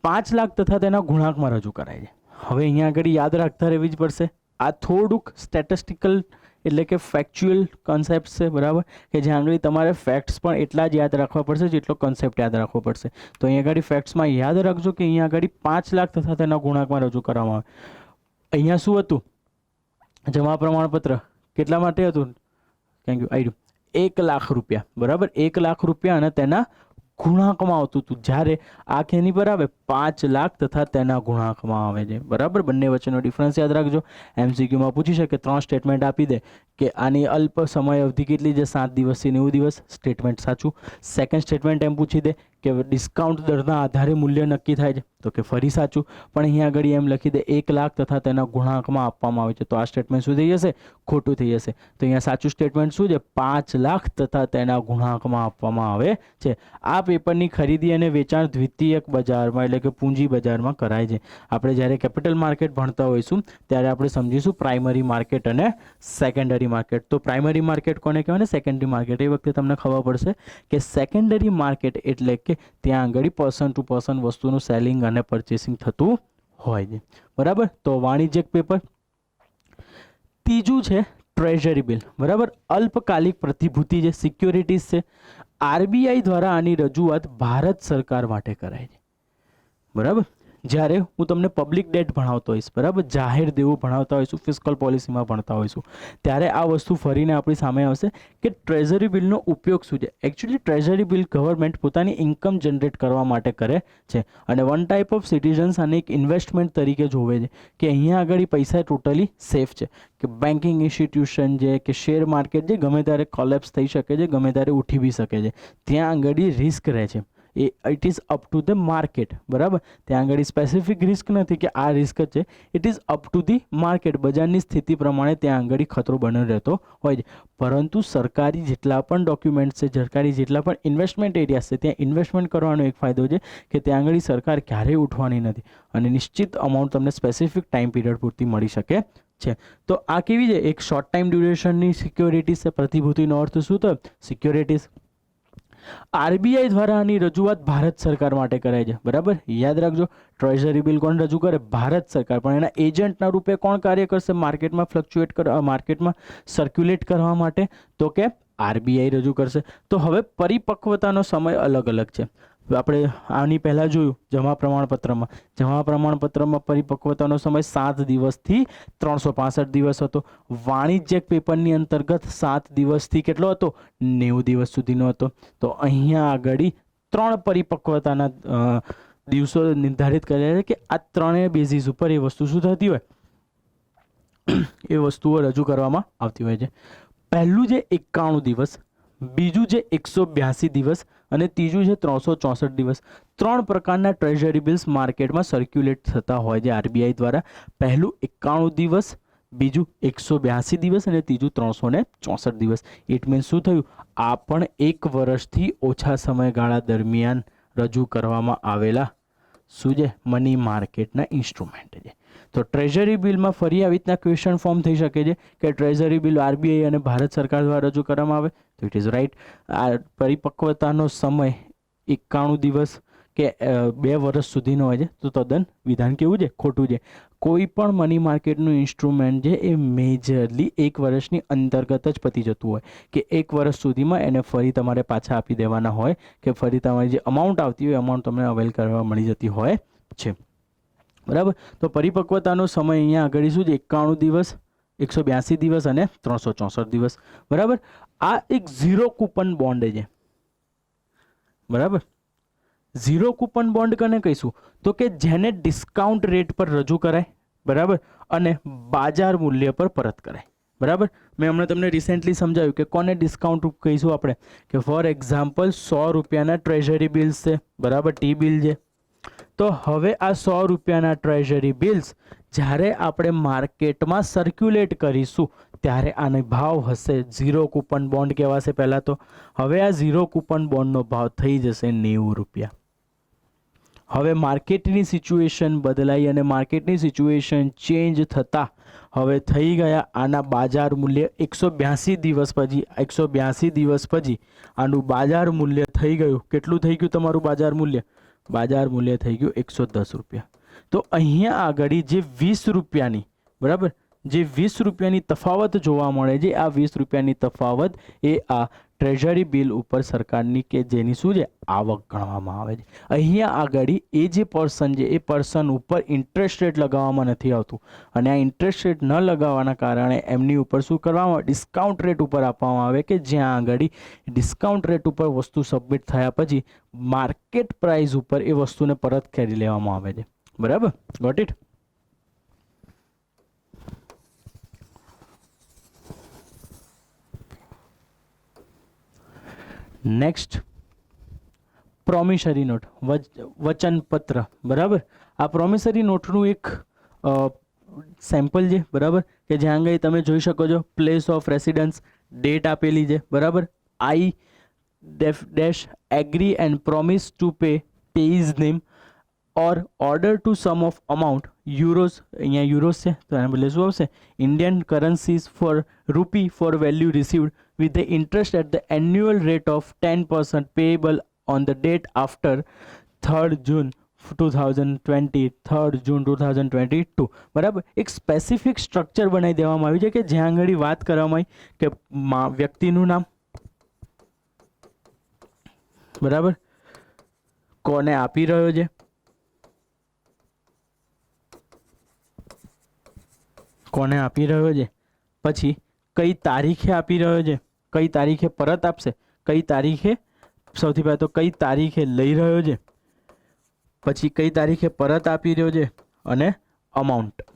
5 લાખ તથા તેના ગુણાંકમાં રજૂ કરાય છે. હવે અહીંયા આગળ યાદ રાખતા રહેવી જ પડશે. આ થોડુંક સ્ટેટિસ્ટિકલ એટલે કે ફેક્ચ્યુઅલ કોન્સેપ્ટ છે, બરાબર, કે જ્યાં આગળ તમારે ફેક્ટ્સ પણ એટલા જ યાદ રાખવા પડશે જેટલો કોન્સેપ્ટ યાદ રાખવો પડશે. તો અહીંયા આગળ ફેક્ટ્સમાં યાદ રાખજો કે અહીંયા આગળ 5 લાખ તથા તેના ગુણાંકમાં રજૂ કરવામાં આવે. અહીંયા શું હતું, જમા પ્રમાણપત્ર કેટલા માટે હતું, થેન્ક યુ, આઈ 1 લાખ રૂપિયા, બરાબર. 1 લાખ રૂપિયા અને તેના ગુણાંકમાં આવતું હતું. જ્યારે આ કેની પર આવે, 5 લાખ તથા તેના ગુણાંકમાં આવે છે, બરાબર. બંને વચ્ચેનો ડિફરન્સ યાદ રાખજો. MCQમાં પૂછી શકે, 3 સ્ટેટમેન્ટ આપી દે કે આની અલ્પ સમય અવધિ કેટલી છે, 7 દિવસથી 90 દિવસ, સ્ટેટમેન્ટ સાચું. સેકન્ડ સ્ટેટમેન્ટ એમ પૂછી દે કે ડિસ્કાઉન્ટ દરના આધારે મૂલ્ય નક્કી થાય છે, તો કે ફરી સાચું, પણ અહીંયા આગળ એમ લખી દે 1 લાખ તથા તેના ગુણાંકમાં આપવામાં આવે છે, તો આ સ્ટેટમેન્ટ શું થઈ જશે? ખોટું થઈ જશે. તો અહીંયા સાચું સ્ટેટમેન્ટ શું છે? 5 લાખ તથા તેના ગુણાંકમાં આપવામાં આવે છે. આ પેપરની ખરીદી અને વેચાણ દ્વિતીયક બજારમાં એટલે કે પૂંજી બજારમાં કરાય છે. આપણે જ્યારે કેપિટલ માર્કેટ ભણતા હોઈશું ત્યારે આપણે સમજીશું પ્રાઇમરી માર્કેટ અને સેકન્ડરી માર્કેટ. તો પ્રાઇમરી માર્કેટ કોને કહેવાય ને સેકન્ડરી માર્કેટ એ વખતે તમને ખબર પડશે કે સેકન્ડરી માર્કેટ એટલે કે ત્યાં આગળ પર્સન ટુ પર્સન વસ્તુનું સેલિંગ અને પરચેસિંગ થતું હોય છે. બરાબર. તો વાણિજ્યક પેપર. ત્રીજું છે ટ્રેઝરી બિલ. બરાબર. અલ્પકાલિક પ્રતિભૂતિ જે સિક્યોરિટીઝ છે. આરબીઆઈ દ્વારા આની રજૂઆત ભારત સરકાર માટે કરાય છે. બરાબર. જ્યારે હું તમને પબ્લિક ડેટ ભણાવતો હોઈશ, બરાબર, જાહેર દેવું ભણાવતા હોઈશું, ફિસ્કલ પોલિસીમાં ભણતા હોઈશું, ત્યારે આ વસ્તુ ફરીને આપણી સામે આવશે કે ટ્રેઝરી બિલનો ઉપયોગ શું છે. એકચ્યુઅલી ટ્રેઝરી બિલ ગવર્મેન્ટ પોતાની ઇન્કમ જનરેટ કરવા માટે કરે છે અને વન ટાઈપ ઓફ સિટીઝન્સ આને એક ઇન્વેસ્ટમેન્ટ તરીકે જોવે છે કે અહીંયા આગળ પૈસા ટોટલી સેફ છે, કે બેન્કિંગ ઇન્સ્ટિટ્યુશન છે કે શેર માર્કેટ જે ગમે ત્યારે કોલેપ્સ થઈ શકે છે, ગમે ત્યારે ઉઠી બી શકે છે, ત્યાં આગળ રિસ્ક રહે છે. It is up to the market. બરાબર. ત્યાં આગળ સ્પેસિફિક રિસ્ક નથી કે આ રિસ્ક છે, it is up to the market. બજારની સ્થિતિ પ્રમાણે ત્યાં આગળ ખતરો બન્યો રહેતો હોય છે. પરંતુ સરકારી જેટલા પણ ડોક્યુમેન્ટ્સ છે, સરકારી જેટલા પણ ઇન્વેસ્ટમેન્ટ એરિયાઝ છે, ત્યાં ઇન્વેસ્ટમેન્ટ કરવાનો એક ફાયદો છે કે ત્યાં આગળ સરકાર ક્યારેય ઉઠવાની નથી અને નિશ્ચિત અમાઉન્ટ તમને સ્પેસિફિક ટાઈમ પીરિયડ પૂરતી મળી શકે છે. તો આ કેવી છે? એક શોર્ટ ટાઈમ ડ્યુરેશનની સિક્યોરિટીઝ છે. પ્રતિભૂતિનો અર્થ શું થયો? સિક્યોરિટીઝ. આરબીઆઈ દ્વારા આની રજૂઆત ભારત સરકાર માટે કરાય છે. બરાબર. યાદ રાખજો, ટ્રેઝરી બિલ કોણ રજૂ કરે? ભારત સરકાર. પણ એના એજન્ટના રૂપે કોણ કાર્ય કરશે માર્કેટમાં ફ્લક્ચ્યુએટ કરવા, માર્કેટમાં સર્ક્યુલેટ કરવા માટે? તો કે આરબીઆઈ રજૂ કરશે. તો હવે પરિપક્વતાનો સમય અલગ અલગ છે. આપણે આની પહેલાં જોયું જમા પ્રમાણપત્રમાં. જમા પ્રમાણપત્રમાં પરિપક્વતાનો સમય 7 દિવસથી 365 દિવસ હતો. વાણિજ્યક પેપરની અંતર્ગત 7 દિવસથી કેટલો હતો? 90 દિવસ સુધીનો હતો. તો અહીંયા આગળ 3 પરિપક્વતાના દિવસો નિર્ધારિત કર્યા છે કે આ ત્રણેય બેઝિસ ઉપર એ વસ્તુ શું થતી હોય, એ વસ્તુઓ રજૂ કરવામાં આવતી હોય છે. પહેલું છે 91 દિવસ, બીજું છે 182 દિવસ અને ત્રીજું છે 364 દિવસ. 3 પ્રકારના ટ્રેઝરી બિલ્સ માર્કેટમાં સર્ક્યુલેટ થતા હોય છે આરબીઆઈ દ્વારા. પહેલું 91 દિવસ, બીજું 182 દિવસ અને ત્રીજું 364 દિવસ. ઇટ મીન્સ શું થયું? આ પણ 1 વર્ષથી ઓછા સમયગાળા દરમિયાન રજૂ કરવામાં આવેલા શું છે? મની માર્કેટના ઇન્સ્ટ્રુમેન્ટ છે. તો ટ્રેઝરી બિલમાં ફરી આવી રીતના ક્વેશ્ચન ફોર્મ થઈ શકે છે કે ટ્રેઝરી બિલ આરબીઆઈ અને ભારત સરકાર દ્વારા રજૂ કરવામાં આવે, તો ઇટ ઇઝ રાઈટ. આ પરિપક્વતાનો સમય 91 દિવસ કે 2 વર્ષ સુધીનો હોય છે, તો તદ્દન વિધાન કેવું છે? ખોટું છે. કોઈ પણ મની માર્કેટનું ઇન્સ્ટ્રુમેન્ટ છે એ મેજરલી 1 વર્ષની અંતર્ગત જ પતી જતું હોય કે 1 વર્ષ સુધીમાં એને ફરી તમારે પાછા આપી દેવાના હોય કે ફરી તમારી જે અમાઉન્ટ આવતી હોય અમાઉન્ટ તમને અવેલ કરવા મળી જતી હોય છે. બરાબર. તો પરિપક્વતાનો સમય અહીંયા આગળ શું છે? 91 દિવસ, 182 દિવસ અને 364 દિવસ. બરાબર. આ એક ઝીરો કૂપન બોન્ડ છે. બરાબર. ઝીરો કૂપન બોન્ડ કને કહીશું? તો કે જેને ડિસ્કાઉન્ટ રેટ પર રજૂ કરાય, બરાબર, અને બાજાર મૂલ્ય પર પરત કરાય. બરાબર. મેં હમણાં તમને રિસેન્ટલી સમજાવ્યું કે કોને ડિસ્કાઉન્ટ કહીશું આપણે, કે ફોર એક્ઝામ્પલ 100 રૂપિયાના ટ્રેઝરી બિલ્સ છે. બરાબર. ટી બિલ છે. તો હવે આ 100 રૂપિયાના ટ્રેઝરી બિલ્સ જ્યારે આપણે માર્કેટમાં સર્ક્યુલેટ કરીશું ત્યારે આનો ભાવ હશે ઝીરો કૂપન બોન્ડ કહેવાશે પહેલાં તો. હવે આ ઝીરો કૂપન બોન્ડનો ભાવ થઈ જશે 90 રૂપિયા. હવે માર્કેટની સિચ્યુએશન બદલાઈ અને માર્કેટની સિચ્યુએશન ચેન્જ થતાં હવે થઈ ગયા આના બાજાર મૂલ્ય 182 દિવસ પછી, 182 દિવસ પછી આનું બાજાર મૂલ્ય થઈ ગયું. કેટલું થઈ ગયું તમારું બાજાર મૂલ્ય? બાજાર મૂલ્ય થઈ ગયું 110 રૂપિયા. તો અહીંયા આગળ જે 20 રૂપિયાની, બરાબર, જે 20 રૂપિયાની તફાવત જોવા મળે છે, આ 20 રૂપિયાની તફાવત એ આ ટ્રેઝરી બિલ ઉપર સરકારની કે જેની શું છે? આવક ગણવામાં આવે છે. અહીંયા આગળ એ જે પર્સન છે એ પર્સન ઉપર ઇન્ટરેસ્ટ રેટ લગાવવામાં નથી આવતું અને આ ઇન્ટરેસ્ટ રેટ ન લગાવવાના કારણે એમની ઉપર શું કરવામાં આવે? ડિસ્કાઉન્ટ રેટ ઉપર આપવામાં આવે કે જ્યાં આગળ ડિસ્કાઉન્ટ રેટ ઉપર વસ્તુ સબમિટ થયા પછી માર્કેટ પ્રાઇસ ઉપર એ વસ્તુને પરત કરી લેવામાં આવે છે. બરાબર. Got it? Next, promissory note, વચનપત્ર, બરાબર. આ પ્રોમિસરી નોટનું એક સેમ્પલ છે, બરાબર, કે જ્યાં આગળ તમે જોઈ શકો છો પ્લેસ ઓફ રેસિડન્સ, ડેટ આપેલી છે, બરાબર. I dash agree and promise to pay is name or order to sum of amount euros, અહીંયા યુરોઝ છે તો એના બદલે શું આવશે, Indian currencies for rupee for value received with the interest at the annual rate of 10% payable on the date after 3rd June 2020, 3rd June 2022, બરાબર. એક સ્પેસિફિક સ્ટ્રક્ચર બનાવી દેવામાં આવ્યું છે કે જ્યાં આગળ વાત કરવામાં આવી કે વ્યક્તિનું નામ, બરાબર, કોને આપી રહ્યો છે, કોને આપી રહ્યો છે, પછી કઈ તારીખે આપી રહ્યો છે, કઈ તારીખે પરત આપશે, કઈ તારીખે, સૌથી પહેલાં તો કઈ તારીખે લઈ રહ્યો છે, પછી કઈ તારીખે પરત આપી રહ્યો છે, અને અમાઉન્ટ.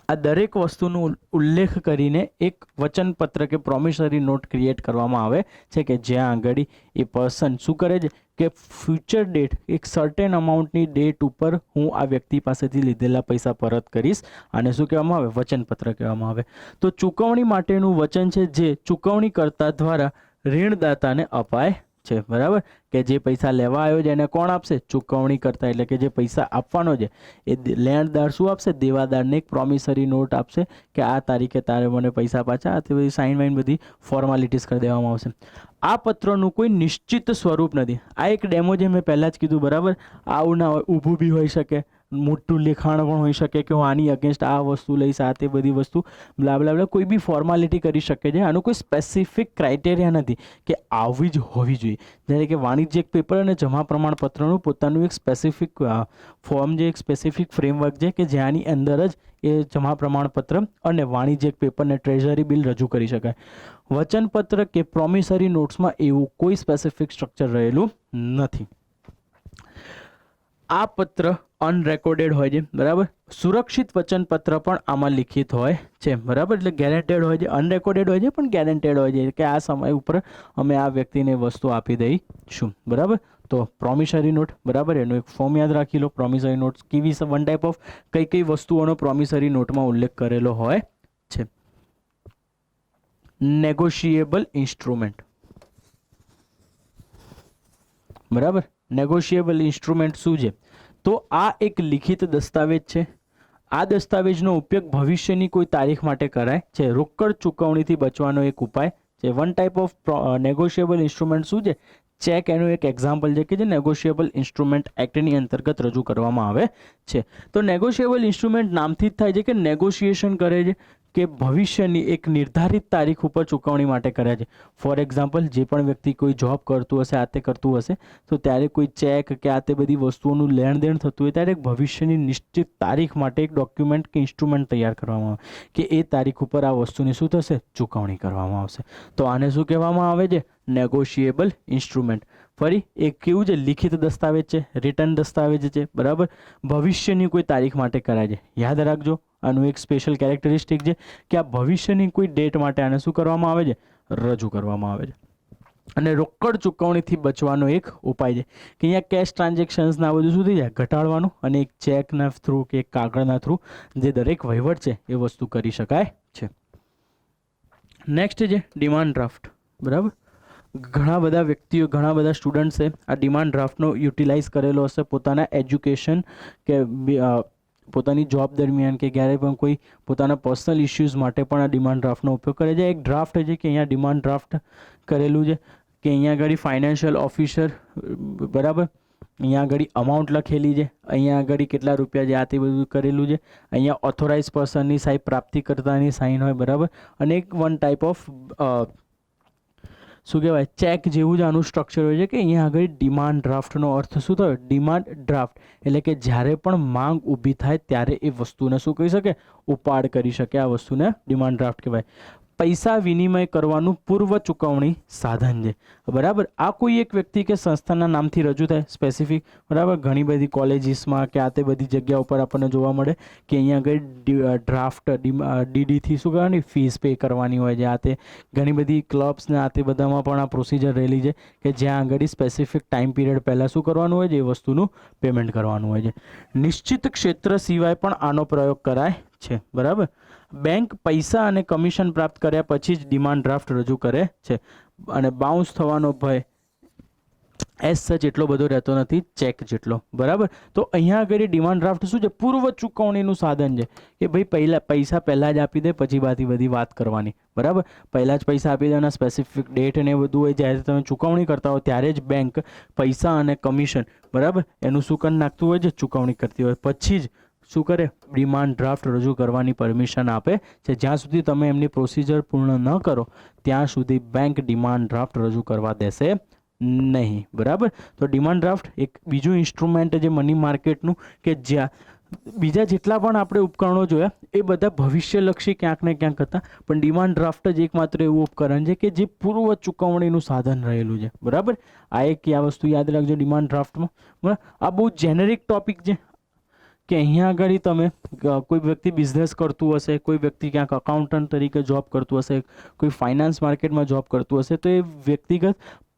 આ દરેક વસ્તુનો ઉલ્લેખ કરીને એક વચનપત્ર કે પ્રોમિસરી નોટ ક્રિએટ કરવામાં આવે છે કે જ્યાં આગળ એ પર્સન શું કરે છે કે ફ્યુચર ડેટ, એક સર્ટેન અમાઉન્ટની ડેટ ઉપર હું આ વ્યક્તિ પાસેથી લીધેલા પૈસા પરત કરીશ, આને શું કહેવામાં આવે, વચનપત્ર કહેવામાં આવે. તો ચૂકવણી માટેનું વચન છે જે ચૂકવણીકર્તા દ્વારા ઋણદાતાને અપાય છે, બરાબર, કે જે પૈસા લેવા આવ્યો છે એને કોણ આપશે, ચૂકવણીકર્તા, એટલે કે જે પૈસા આપવાનો છે એ લેણદાર શું આપશે, દેવાદારને એક પ્રોમિસરી નોટ આપશે કે આ તારીખે તારે મને પૈસા પાછા, આ બધી સાઇન વાઇન બધી ફોર્માલિટીઝ કરી દેવામાં આવશે. આ પત્રનું કોઈ નિશ્ચિત સ્વરૂપ નથી. આ એક ડેમો જે મેં પહેલાં જ કીધું, બરાબર, આવું ના હોય, ઊભું બી હોઈ શકે, મોટું લેખાણ પણ હોઈ શકે કે હું આની અગેન્સ્ટ આ વસ્તુ લઈશ, આ તે બધી વસ્તુ બ્લા કોઈ બી ફોર્માલિટી કરી શકે છે. આનું કોઈ સ્પેસિફિક ક્રાઇટેરિયા નથી કે આવી જ હોવી જોઈએ. જ્યારે કે વાણિજ્યિક પેપર અને જમા પ્રમાણપત્રનું પોતાનું એક સ્પેસિફિક ફોર્મ છે, એક સ્પેસિફિક ફ્રેમવર્ક છે કે જેની અંદર જ એ જમા પ્રમાણપત્ર અને વાણિજ્યિક પેપરને ટ્રેઝરી બિલ રજૂ કરી શકાય. વચનપત્ર કે પ્રોમિસરી નોટ્સમાં એવું કોઈ સ્પેસિફિક સ્ટ્રક્ચર રહેલું નથી. આ પત્ર અનરેકોર્ડેડ હોય છે, બરાબર. સુરક્ષિત વચનપત્ર પણ આમાં લિખિત હોય છે, બરાબર, એટલે ગેરંટેડ હોય છે, અનરેકોર્ડેડ હોય છે પણ ગેરંટેડ હોય છે કે આ સમય ઉપર અમે આ વ્યક્તિને વસ્તુ આપી દઈશું, બરાબર. તો પ્રોમિસરી નોટ, બરાબર, એનું એક ફોર્મ યાદ રાખી લો. પ્રોમિસરી નોટ કેવી વન ટાઈપ ઓફ કઈ વસ્તુઓનો પ્રોમિસરી નોટમાં ઉલ્લેખ કરેલો હોય છે. નેગોશિયેબલ ઇન્સ્ટ્રુમેન્ટ, બરાબર. નેગોશિયેબલ ઇન્સ્ટ્રુમેન્ટ શું છે, તો આ એક લિખિત દસ્તાવેજ છે. આ દસ્તાવેજનો ઉપયોગ ભવિષ્યની કોઈ તારીખ માટે કરાય છે. રોકડ ચૂકવણીથી બચવાનો એક ઉપાય છે. One type of negotiable instrument શું છે, ચેક એનું એક એક્ઝામ્પલ છે કે જે નેગોશિયેબલ ઇન્સ્ટ્રુમેન્ટ એક્ટની અંતર્ગત રજૂ કરવામાં આવે છે. તો નેગોશિયેબલ ઇન્સ્ટ્રુમેન્ટ નામથી જ થાય છે કે નેગોશિએશન કરે છે કે ભવિષ્યની એક નિર્ધારિત તારીખ ઉપર ચૂકવણી માટે કરે છે. ફોર એક્ઝામ્પલ, જે પણ વ્યક્તિ કોઈ જોબ કરતું હશે, આ તે કરતું હશે, તો ત્યારે કોઈ ચેક કે આ તે બધી વસ્તુઓનું લેણ દેણ થતું હોય ત્યારે એક ભવિષ્યની નિશ્ચિત તારીખ માટે એક ડોક્યુમેન્ટ કે ઇન્સ્ટ્રુમેન્ટ તૈયાર કરવામાં આવે કે એ તારીખ ઉપર આ વસ્તુની શું થશે, ચૂકવણી કરવામાં આવશે. તો આને શું કહેવામાં આવે છે, નેગોશિયેબલ ઇન્સ્ટ્રુમેન્ટ. ફરી એક કેવું છે, લિખિત દસ્તાવેજ છે, રિટર્ન દસ્તાવેજ છે, બરાબર, ભવિષ્યની કોઈ તારીખ માટે કરાય છે. યાદ રાખજો, આનું એક સ્પેશિયલ કેરેક્ટરિસ્ટિક છે કે આ ભવિષ્યની કોઈ ડેટ માટે આને શું કરવામાં આવે છે, રજૂ કરવામાં આવે છે. અને રોકડ ચૂકવણીથી બચવાનો એક ઉપાય છે કે અહીંયા કેશ ટ્રાન્ઝેક્શન્સના બધું શું થઈ જાય, ઘટાડવાનું, અને એક ચેકના થ્રુ કે એક કાગળના થ્રુ જે દરેક વહીવટ છે એ વસ્તુ કરી શકાય છે. નેક્સ્ટ છે ડિમાન્ડ ડ્રાફ્ટ, બરાબર. ઘણા બધા વ્યક્તિઓ, ઘણા બધા સ્ટુડન્ટ્સે આ ડિમાન્ડ ડ્રાફ્ટનો યુટિલાઇઝ કરેલો હશે પોતાના એજ્યુકેશન કે પોતાની જોબ દરમિયાન કે ક્યારેય પણ કોઈ પોતાના પર્સનલ ઇસ્યુઝ માટે પણ આ ડિમાન્ડ ડ્રાફ્ટનો ઉપયોગ કરે છે. એક ડ્રાફ્ટ છે કે અહીંયા ડિમાન્ડ ડ્રાફ્ટ કરેલું છે કે અહીંયા આગળ ફાઇનાન્શિયલ ઓફિસર, બરાબર, અહીંયા આગળ અમાઉન્ટ લખેલી છે, અહીંયા આગળ કેટલા રૂપિયા છે આ તે બધું કરેલું છે. અહીંયા ઓથોરાઇઝ પર્સનની સાહેબ પ્રાપ્તિકર્તાની સાઇન હોય, બરાબર, અને એક વન ટાઈપ ઓફ શું કહેવાય, ચેક જેવું જ આનું સ્ટ્રક્ચર હોય છે કે અહીંયા આગળ ડિમાન્ડ ડ્રાફ્ટનો અર્થ શું થયો, ડિમાન્ડ ડ્રાફ્ટ એટલે કે જ્યારે પણ માંગ ઊભી થાય ત્યારે એ વસ્તુને શું કહી શકે, ઉપાડ કરી શકે. આ વસ્તુને ડિમાન્ડ ડ્રાફ્ટ કહેવાય. પૈસા વિનિમય કરવાનું પૂર્વ ચૂકવણી સાધન છે, બરાબર. આ કોઈ એક વ્યક્તિ કે સંસ્થાના નામથી રજૂ થાય સ્પેસિફિક, બરાબર. ઘણી બધી કોલેજીસમાં કે આ તે બધી જગ્યા ઉપર આપણને જોવા મળે કે અહીંયા આગળ ડ્રાફ્ટ ડીડીથી શું કરવાની ફીસ પે કરવાની હોય છે. આ તે ઘણી બધી ક્લબ્સ ને આ તે બધામાં પણ આ પ્રોસિજર રહેલી છે કે જ્યાં આગળ સ્પેસિફિક ટાઈમ પીરિયડ પહેલાં શું કરવાનું હોય છે, એ વસ્તુનું પેમેન્ટ કરવાનું હોય છે. નિશ્ચિત ક્ષેત્ર સિવાય પણ આનો પ્રયોગ કરાય છે, બરાબર. બેંક પૈસા અને કમિશન પ્રાપ્ત કર્યા પછી જ ડિમાન્ડ ડ્રાફ્ટ રજૂ કરે છે અને બાઉન્સ થવાનો ભય એસ સચ એટલો બધો રહેતો નથી ચેક જેટલો, બરાબર. તો અહીંયા આગળ ડિમાન્ડ ડ્રાફ્ટ શું છે, પૂર્વ ચૂકવણીનું સાધન છે કે ભાઈ પૈસા પહેલાં જ આપી દે પછી બધી વાત કરવાની, બરાબર. પહેલાં જ પૈસા આપી દેવાના, સ્પેસિફિક ડેટ અને બધું હોય, જ્યારે તમે ચૂકવણી કરતા હો ત્યારે જ બેંક પૈસા અને કમિશન, બરાબર, એનું શું કરી નાખતું હોય છે, ચૂકવણી કરતી હોય. પછી જ શું કરે, ડિમાન્ડ ડ્રાફ્ટ રજૂ કરવાની પરમિશન આપે છે. જ્યાં સુધી તમે એમની પ્રોસિજર પૂર્ણ ન કરો ત્યાં સુધી બેંક ડિમાન્ડ ડ્રાફ્ટ રજૂ કરવા દેશે નહીં, બરાબર. તો ડિમાન્ડ ડ્રાફ્ટ એક બીજું ઇન્સ્ટ્રુમેન્ટ જે મની માર્કેટનું કે જ્યાં બીજા જેટલા પણ આપણે ઉપકરણો જોયા એ બધા ભવિષ્યલક્ષી ક્યાંક ને ક્યાંક હતા, પણ ડિમાન્ડ ડ્રાફ્ટ જ એકમાત્ર એવું ઉપકરણ છે કે જે પૂર્વ ચૂકવણીનું સાધન રહેલું છે, બરાબર. આ વસ્તુ યાદ રાખજો ડિમાન્ડ ડ્રાફ્ટમાં, બરાબર. આ બહુ જેનેરિક ટોપિક છે કે અહીંયા આગળ તમે કોઈ વ્યક્તિ બિઝનેસ કરતું હશે, કોઈ વ્યક્તિ ક્યાંક અકાઉન્ટન્ટ તરીકે જોબ કરતું હશે, કોઈ ફાઇનાન્સ માર્કેટમાં જોબ કરતું હશે, તો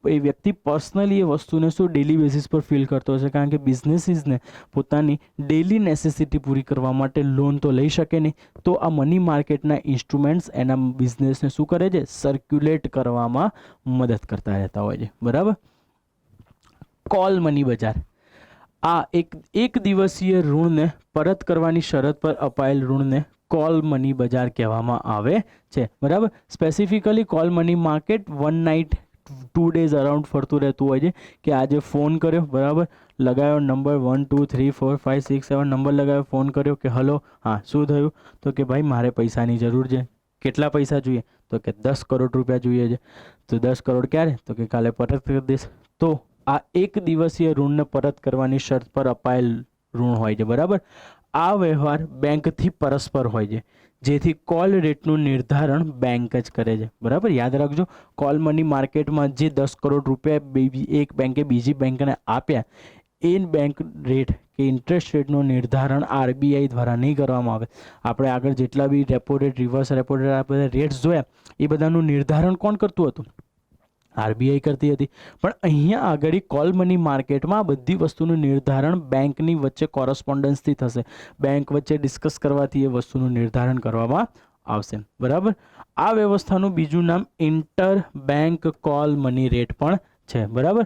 એ વ્યક્તિ પર્સનલી એ વસ્તુને શું ડેલી બેસિસ પર ફીલ કરતો હશે, કારણ કે બિઝનેસીસને પોતાની ડેલી નેસેસિટી પૂરી કરવા માટે લોન તો લઈ શકે નહીં. તો આ મની માર્કેટના ઇન્સ્ટ્રુમેન્ટ્સ એના બિઝનેસને શું કરે છે, સર્ક્યુલેટ કરવામાં મદદ કરતા રહેતા હોય છે, બરાબર. કોલ મની બજાર આ એક દિવસીય ઋણને પરત કરવાની શરત પર અપાયેલ ઋણને કોલ મની બજાર કહેવામાં આવે છે, બરાબર. Specifically call money market 1 night 2 days around ફરતું રહેતું હોય છે કે આજે ફોન કર્યો, બરાબર, લગાવ્યો નંબર 1 2 3 4 5 6 7 નંબર લગાવ્યો, ફોન કર્યો કે હલો, હા શું થયું, તો કે ભાઈ મારે પૈસાની જરૂર છે. કેટલા પૈસા જોઈએ, તો કે 10 કરોડ રૂપિયા જોઈએ છે. તો 10 કરોડ ક્યારે, તો કે કાલે પરત કરી દઈશ. તો આ એક દિવસીય ઋણને પરત કરવાની શરત પર અપાયેલ ઋણ હોય છે, બરાબર. આ વ્યવહાર બેંકથી પરસ્પર હોય છે, જેથી કોલ રેટનું નિર્ધારણ બેંક જ કરે છે, બરાબર. યાદ રાખજો, કોલ મની માર્કેટમાં જે 10 કરોડ રૂપિયા એક બેંકે બીજી બેંકને આપ્યા, એ બેંક રેટ કે ઇન્ટરેસ્ટ રેટનું નિર્ધારણ આરબીઆઈ દ્વારા નહીં કરવામાં આવે. આપણે આગળ જેટલા બી repo rate, reverse repo rate, આ બધા રેટ્સ જોયા, એ બધાનું નિર્ધારણ કોણ કરતું હતું, આરબીઆઈ કરતી હતી. પણ અહીંયા આગળ કોલ મની માર્કેટમાં બધી વસ્તુનું નિર્ધારણ બેંકની વચ્ચે કોરસ્પોન્ડન્સથી થશે, બેંક વચ્ચે ડિસ્કસ કરવાથી એ વસ્તુનું નિર્ધારણ કરવામાં આવશે, બરાબર. આ વ્યવસ્થાનું બીજું નામ inter bank call money rate પણ છે, બરાબર.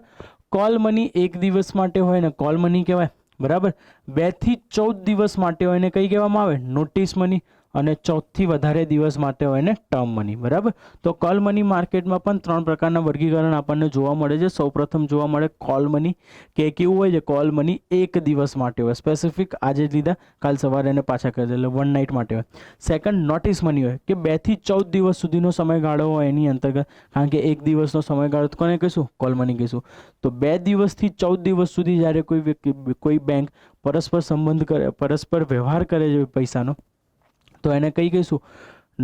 કોલ મની એક દિવસ માટે હોય ને કોલ મની કહેવાય, બરાબર. 2 થી 14 દિવસ માટે હોય ને કઈ કહેવામાં આવે, નોટિસ મની, અને 14 થી વધારે દિવસ માટે હોય ને ટર્મ મની, બરાબર. તો કોલ મની માર્કેટમાં પણ 3 પ્રકારના વર્ગીકરણ આપણને જોવા મળે છે. સૌપ્રથમ જોવા મળે કોલ મની કે કેવું હોય છે, કોલ મની એક દિવસ માટે હોય, સ્પેસિફિક આજે લીધા કાલ સવારે એને પાછા કરી દે, એટલે 1 નાઇટ માટે હોય. સેકન્ડ નોટિસ મની હોય કે 2 થી 14 દિવસ સુધીનો સમયગાળો હોય એની અંતર્ગત, કારણ કે એક દિવસનો સમયગાળો તો કોને કહીશું, કોલ મની કહીશું. તો 2 દિવસથી 14 દિવસ સુધી જ્યારે કોઈ બેંક પરસ્પર સંબંધ કરે, પરસ્પર વ્યવહાર કરે છે પૈસાનો, તો એને કઈ કહીશું,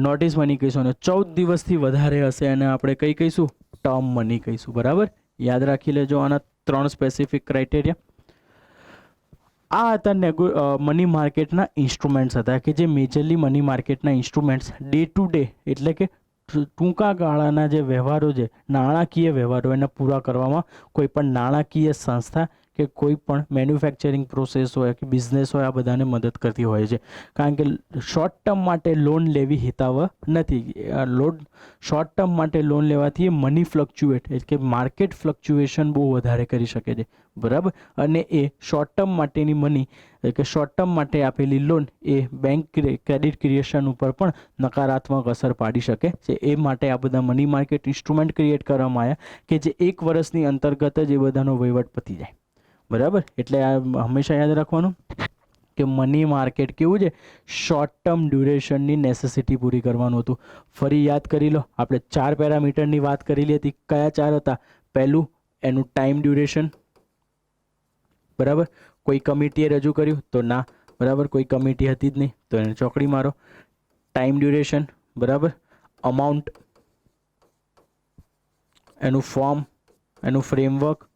નોટિસ મની કહીશું. અને 14 દિવસથી વધારે હશે એને આપણે કઈ કહીશું, ટર્મ મની કહીશું, બરાબર. યાદ રાખી લેજો આના 3 સ્પેસિફિક ક્રાઇટેરિયા. આ હતા મની માર્કેટના ઇન્સ્ટ્રુમેન્ટ્સ હતા કે જે મેજરલી મની માર્કેટના ઇન્સ્ટ્રુમેન્ટ્સ ડે ટુ ડે એટલે કે ટૂંકા ગાળાના જે વ્યવહારો છે, નાણાકીય વ્યવહારો, એને પૂરા કરવામાં કોઈ પણ નાણાકીય સંસ્થા કે કોઈ પણ મેન્યુફેક્ચરિંગ પ્રોસેસ હોય કે બિઝનેસ હોય, આ બધાને મદદ કરતી હોય છે. કારણ કે શોર્ટ ટર્મ માટે લોન લેવી હિતાવહ નથી. શોર્ટ ટર્મ માટે લોન લેવાથી એ મની ફ્લક્ચ્યુએટ એટલે કે માર્કેટ ફ્લક્ચ્યુએશન બહુ વધારે કરી શકે છે, બરાબર. અને એ શોર્ટ ટર્મ માટેની મની એટલે કે શોર્ટ ટર્મ માટે આપેલી લોન એ બેંક ક્રેડિટ ક્રિએશન ઉપર પણ નકારાત્મક અસર પાડી શકે છે. એ માટે આ બધા મની માર્કેટ ઇન્સ્ટ્રુમેન્ટ ક્રિએટ કરવામાં આવ્યા કે જે 1 વર્ષની અંતર્ગત જ એ બધાનો વહીવટ પતી જાય, બરાબર. એટલે આ હંમેશા યાદ રાખવાનું કે મની માર્કેટ કેવું છે, શોર્ટ ટર્મ ડ્યુરેશનની નેસેસિટી પૂરી કરવાનું હતું. ફરી યાદ કરી લો, આપણે 4 પેરામીટરની વાત કરેલી હતી. કયા 4 હતા? પહેલું એનું ટાઈમ ડ્યુરેશન, બરાબર. કોઈ કમિટીએ રજૂ કર્યું તો ના, બરાબર. કોઈ કમિટી હતી જ નહીં તો એને ચોકડી મારો. ટાઈમ ડ્યુરેશન, બરાબર. અમાઉન્ટ, એનું ફોર્મ, એનું ફ્રેમવર્ક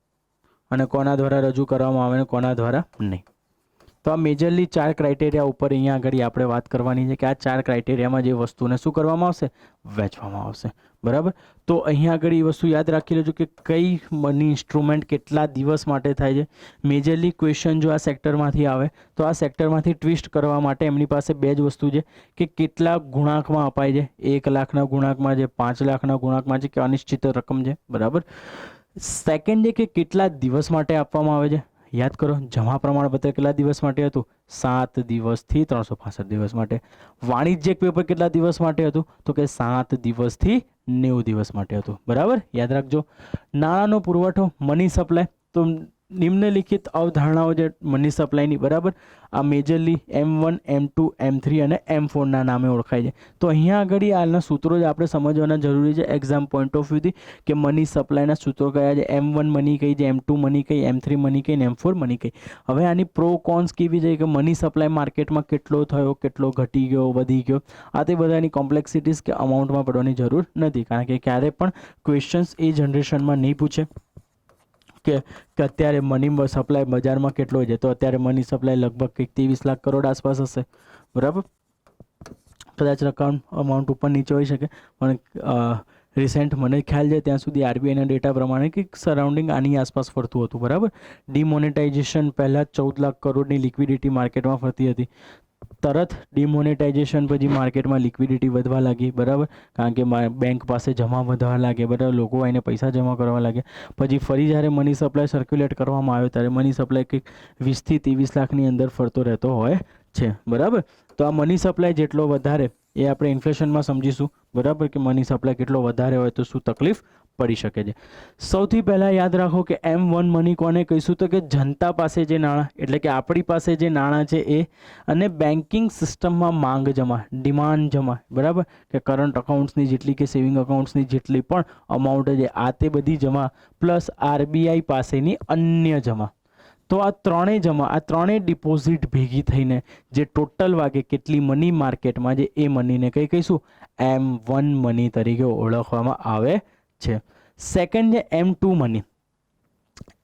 અને કોના દ્વારા રજૂ કરવામાં આવે અને કોના દ્વારા નહીં. તો આ મેજરલી 4 ક્રાઇટેરિયા ઉપર અહીંયા આગળ આપણે વાત કરવાની છે કે આ 4 ક્રાઇટેરિયામાં જે વસ્તુને શું કરવામાં આવશે, વહેંચવામાં આવશે. બરાબર. તો અહીંયા આગળ એ વસ્તુ યાદ રાખી લેજો કે કઈ મની ઇન્સ્ટ્રુમેન્ટ કેટલા દિવસ માટે થાય છે. મેજરલી ક્વેશ્ચન જો આ સેક્ટરમાંથી આવે તો આ સેક્ટરમાંથી ટ્વિસ્ટ કરવા માટે એમની પાસે બે જ વસ્તુ છે કે કેટલા ગુણાંકમાં અપાય છે. 1 લાખના ગુણાંકમાં છે, 5 લાખના ગુણાંકમાં છે કે અનિશ્ચિત રકમ છે. બરાબર. સેકન્ડ છે કે કેટલા દિવસ માટે આપવામાં આવે છે. યાદ કરો, જમા પ્રમાણપત્ર કેટલા દિવસ માટે હતું, 7 દિવસથી 365 દિવસ માટે. વાણિજ્યિક પેપર કેટલા દિવસ માટે હતું, તો કે 7 દિવસથી 90 દિવસ માટે હતું. બરાબર, યાદ રાખજો. નાણાંનો પુરવઠો, મની સપ્લાય, તો નિમ્નલિખિત અવધારણાઓ છે મની સપ્લાયની. બરાબર, આ મેજરલી M1, M2, M3 અને M4 ના નામે ઓળખાય છે. તો અહીંયા આગળ હાલના સૂત્રો જ આપણે સમજવાના જરૂરી છે એક્ઝામ પોઈન્ટ ઓફ વ્યૂથી કે મની સપ્લાયના સૂત્રો કયા છે. M1 મની કઈ છે, M2 મની કઈ, M3 મની કઈ અને M4 મની કઈ. હવે આની પ્રો કોન્સ કેવી છે કે મની સપ્લાય માર્કેટમાં કેટલો થયો, કેટલો ઘટી ગયો, વધી ગયો, આ તે બધાની કોમ્પ્લેક્સિટીઝ કે અમાઉન્ટમાં પડવાની જરૂર નથી, કારણ કે ક્યારે પણ ક્વેશ્ચન્સ એ જનરેશનમાં નહીં પૂછે કે અત્યારે મની સપ્લાય બજારમાં કેટલો છે. તો અત્યારે મની સપ્લાય લગભગ કંઈક 23 લાખ કરોડ આસપાસ હશે. બરાબર, કદાચ રકમ અમાઉન્ટ ઉપર નીચે હોઈ શકે, પણ રિસેન્ટ મને ખ્યાલ છે ત્યાં સુધી આરબીઆઈના ડેટા પ્રમાણે કંઈક સરાઉન્ડિંગ આની આસપાસ ફરતું હતું. બરાબર, ડિમોનેટાઇઝેશન પહેલાં 14 લાખ કરોડની લિક્વિડિટી માર્કેટમાં ફરતી હતી. તરત ડિમોનેટાઇઝેશન પછી માર્કેટમાં લિક્વિડિટી વધવા લાગી. બરાબર, કારણ કે બેંક પાસે જમા વધવા લાગે. બરાબર, લોકો આવીને પૈસા જમા કરવા લાગે. પછી ફરી જ્યારે મની સપ્લાય સર્ક્યુલેટ કરવામાં આવ્યો ત્યારે મની સપ્લાય કંઈક 20 થી 23 લાખની અંદર ફરતો રહેતો હોય છે. બરાબર, તો આ મની સપ્લાય જેટલો વધારે એ આપણે ઇન્ફ્લેશનમાં સમજીશું. બરાબર, કે મની સપ્લાય કેટલો વધારે હોય તો શું તકલીફ પડી શકે છે. સૌથી પહેલાં યાદ રાખો કે M1 મની કોને કહીશું, તો કે જનતા પાસે જે નાણાં, એટલે કે આપણી પાસે જે નાણાં છે એ, અને બેન્કિંગ સિસ્ટમમાં માંગ જમા, ડિમાન્ડ જમા. બરાબર, કે કરંટ અકાઉન્ટ્સની જેટલી કે સેવિંગ અકાઉન્ટ્સની જેટલી પણ અમાઉન્ટ છે આ તે બધી જમા, પ્લસ આરબીઆઈ પાસેની અન્ય જમા. તો આ ત્રણેય જમા, આ ત્રણેય ડિપોઝિટ ભેગી થઈને જે ટોટલ વાગે કેટલી મની માર્કેટમાં છે એ મનીને કઈ કહીશું, M1 મની તરીકે ઓળખવામાં આવે છે. સેકન્ડ છે M2 money,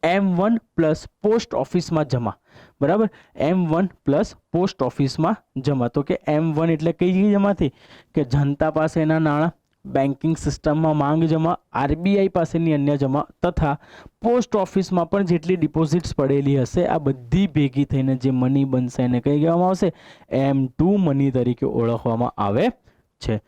M1 plus post ઓફિસમાં જમા. બરાબર, M1 પ્લસ પોસ્ટ ઓફિસમાં જમા. તો કે M1 એટલે કઈ જમા થઈ કે જનતા પાસેના નાણાં, બેન્કિંગ સિસ્ટમમાં માંગ જમા, આરબીઆઈ પાસેની અન્ય જમા તથા પોસ્ટ ઓફિસમાં પણ જેટલી ડિપોઝિટ્સ પડેલી હશે આ બધી ભેગી થઈને જે મની બનશે એને કઈ કહેવામાં આવશે, M2 મની તરીકે ઓળખવામાં આવે છે.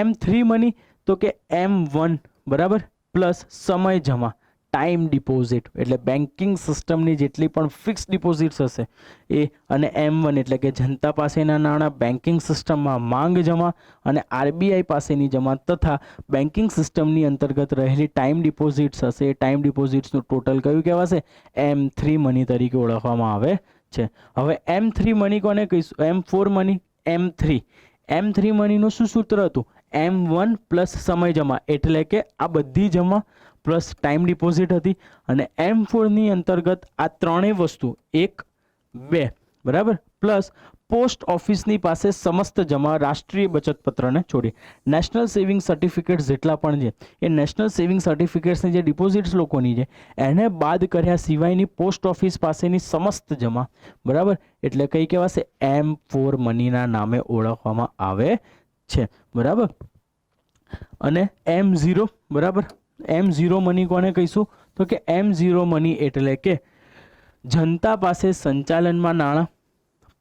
M3 મની તો કે M1 બરાબર પ્લસ સમય જમા, ટાઈમ ડિપોઝિટ, એટલે બેન્કિંગ સિસ્ટમની જેટલી પણ ફિક્સ ડિપોઝિટ્સ હશે એ, અને M1 એટલે કે જનતા પાસેના નાણાં, બેન્કિંગ સિસ્ટમમાં માંગ જમા અને આરબીઆઈ પાસેની જમા તથા બેન્કિંગ સિસ્ટમની અંતર્ગત રહેલી ટાઈમ ડિપોઝિટ્સ હશે એ ટાઈમ ડિપોઝિટ્સનું ટોટલ કયું કહેવાશે, M3 મની તરીકે ઓળખવામાં આવે છે. હવે M3 મની કોને કહીશું, M4 મની, M3 મનીનું શું સૂત્ર હતું, M1 પ્લસ સમય જમા, એટલે કે આ બધી જમા પ્લસ ટાઈમ ડિપોઝિટ હતી, અને M4ની અંતર્ગત આ ત્રણેય વસ્તુ 1, 2 બરાબર પ્લસ પોસ્ટ ઓફિસની પાસે સમસ્ત જમા રાષ્ટ્રીય બચત પત્રને છોડી, નેશનલ સેવિંગ સર્ટિફિકેટ્સ જેટલા પણ છે એ નેશનલ સેવિંગ સર્ટિફિકેટ્સની જે ડિપોઝિટ્સ લોકોની છે એને બાદ કર્યા સિવાયની પોસ્ટ ઓફિસ પાસેની સમસ્ત જમા. બરાબર, એટલે કઈ કહેવાશે, M4 મનીના નામે ઓળખવામાં આવે છે. બરાબર, અને M0 બરાબર, M0 મની કોને કહીશું, તો કે M0 મની એટલે કે જનતા પાસે સંચાલનમાં નાણાં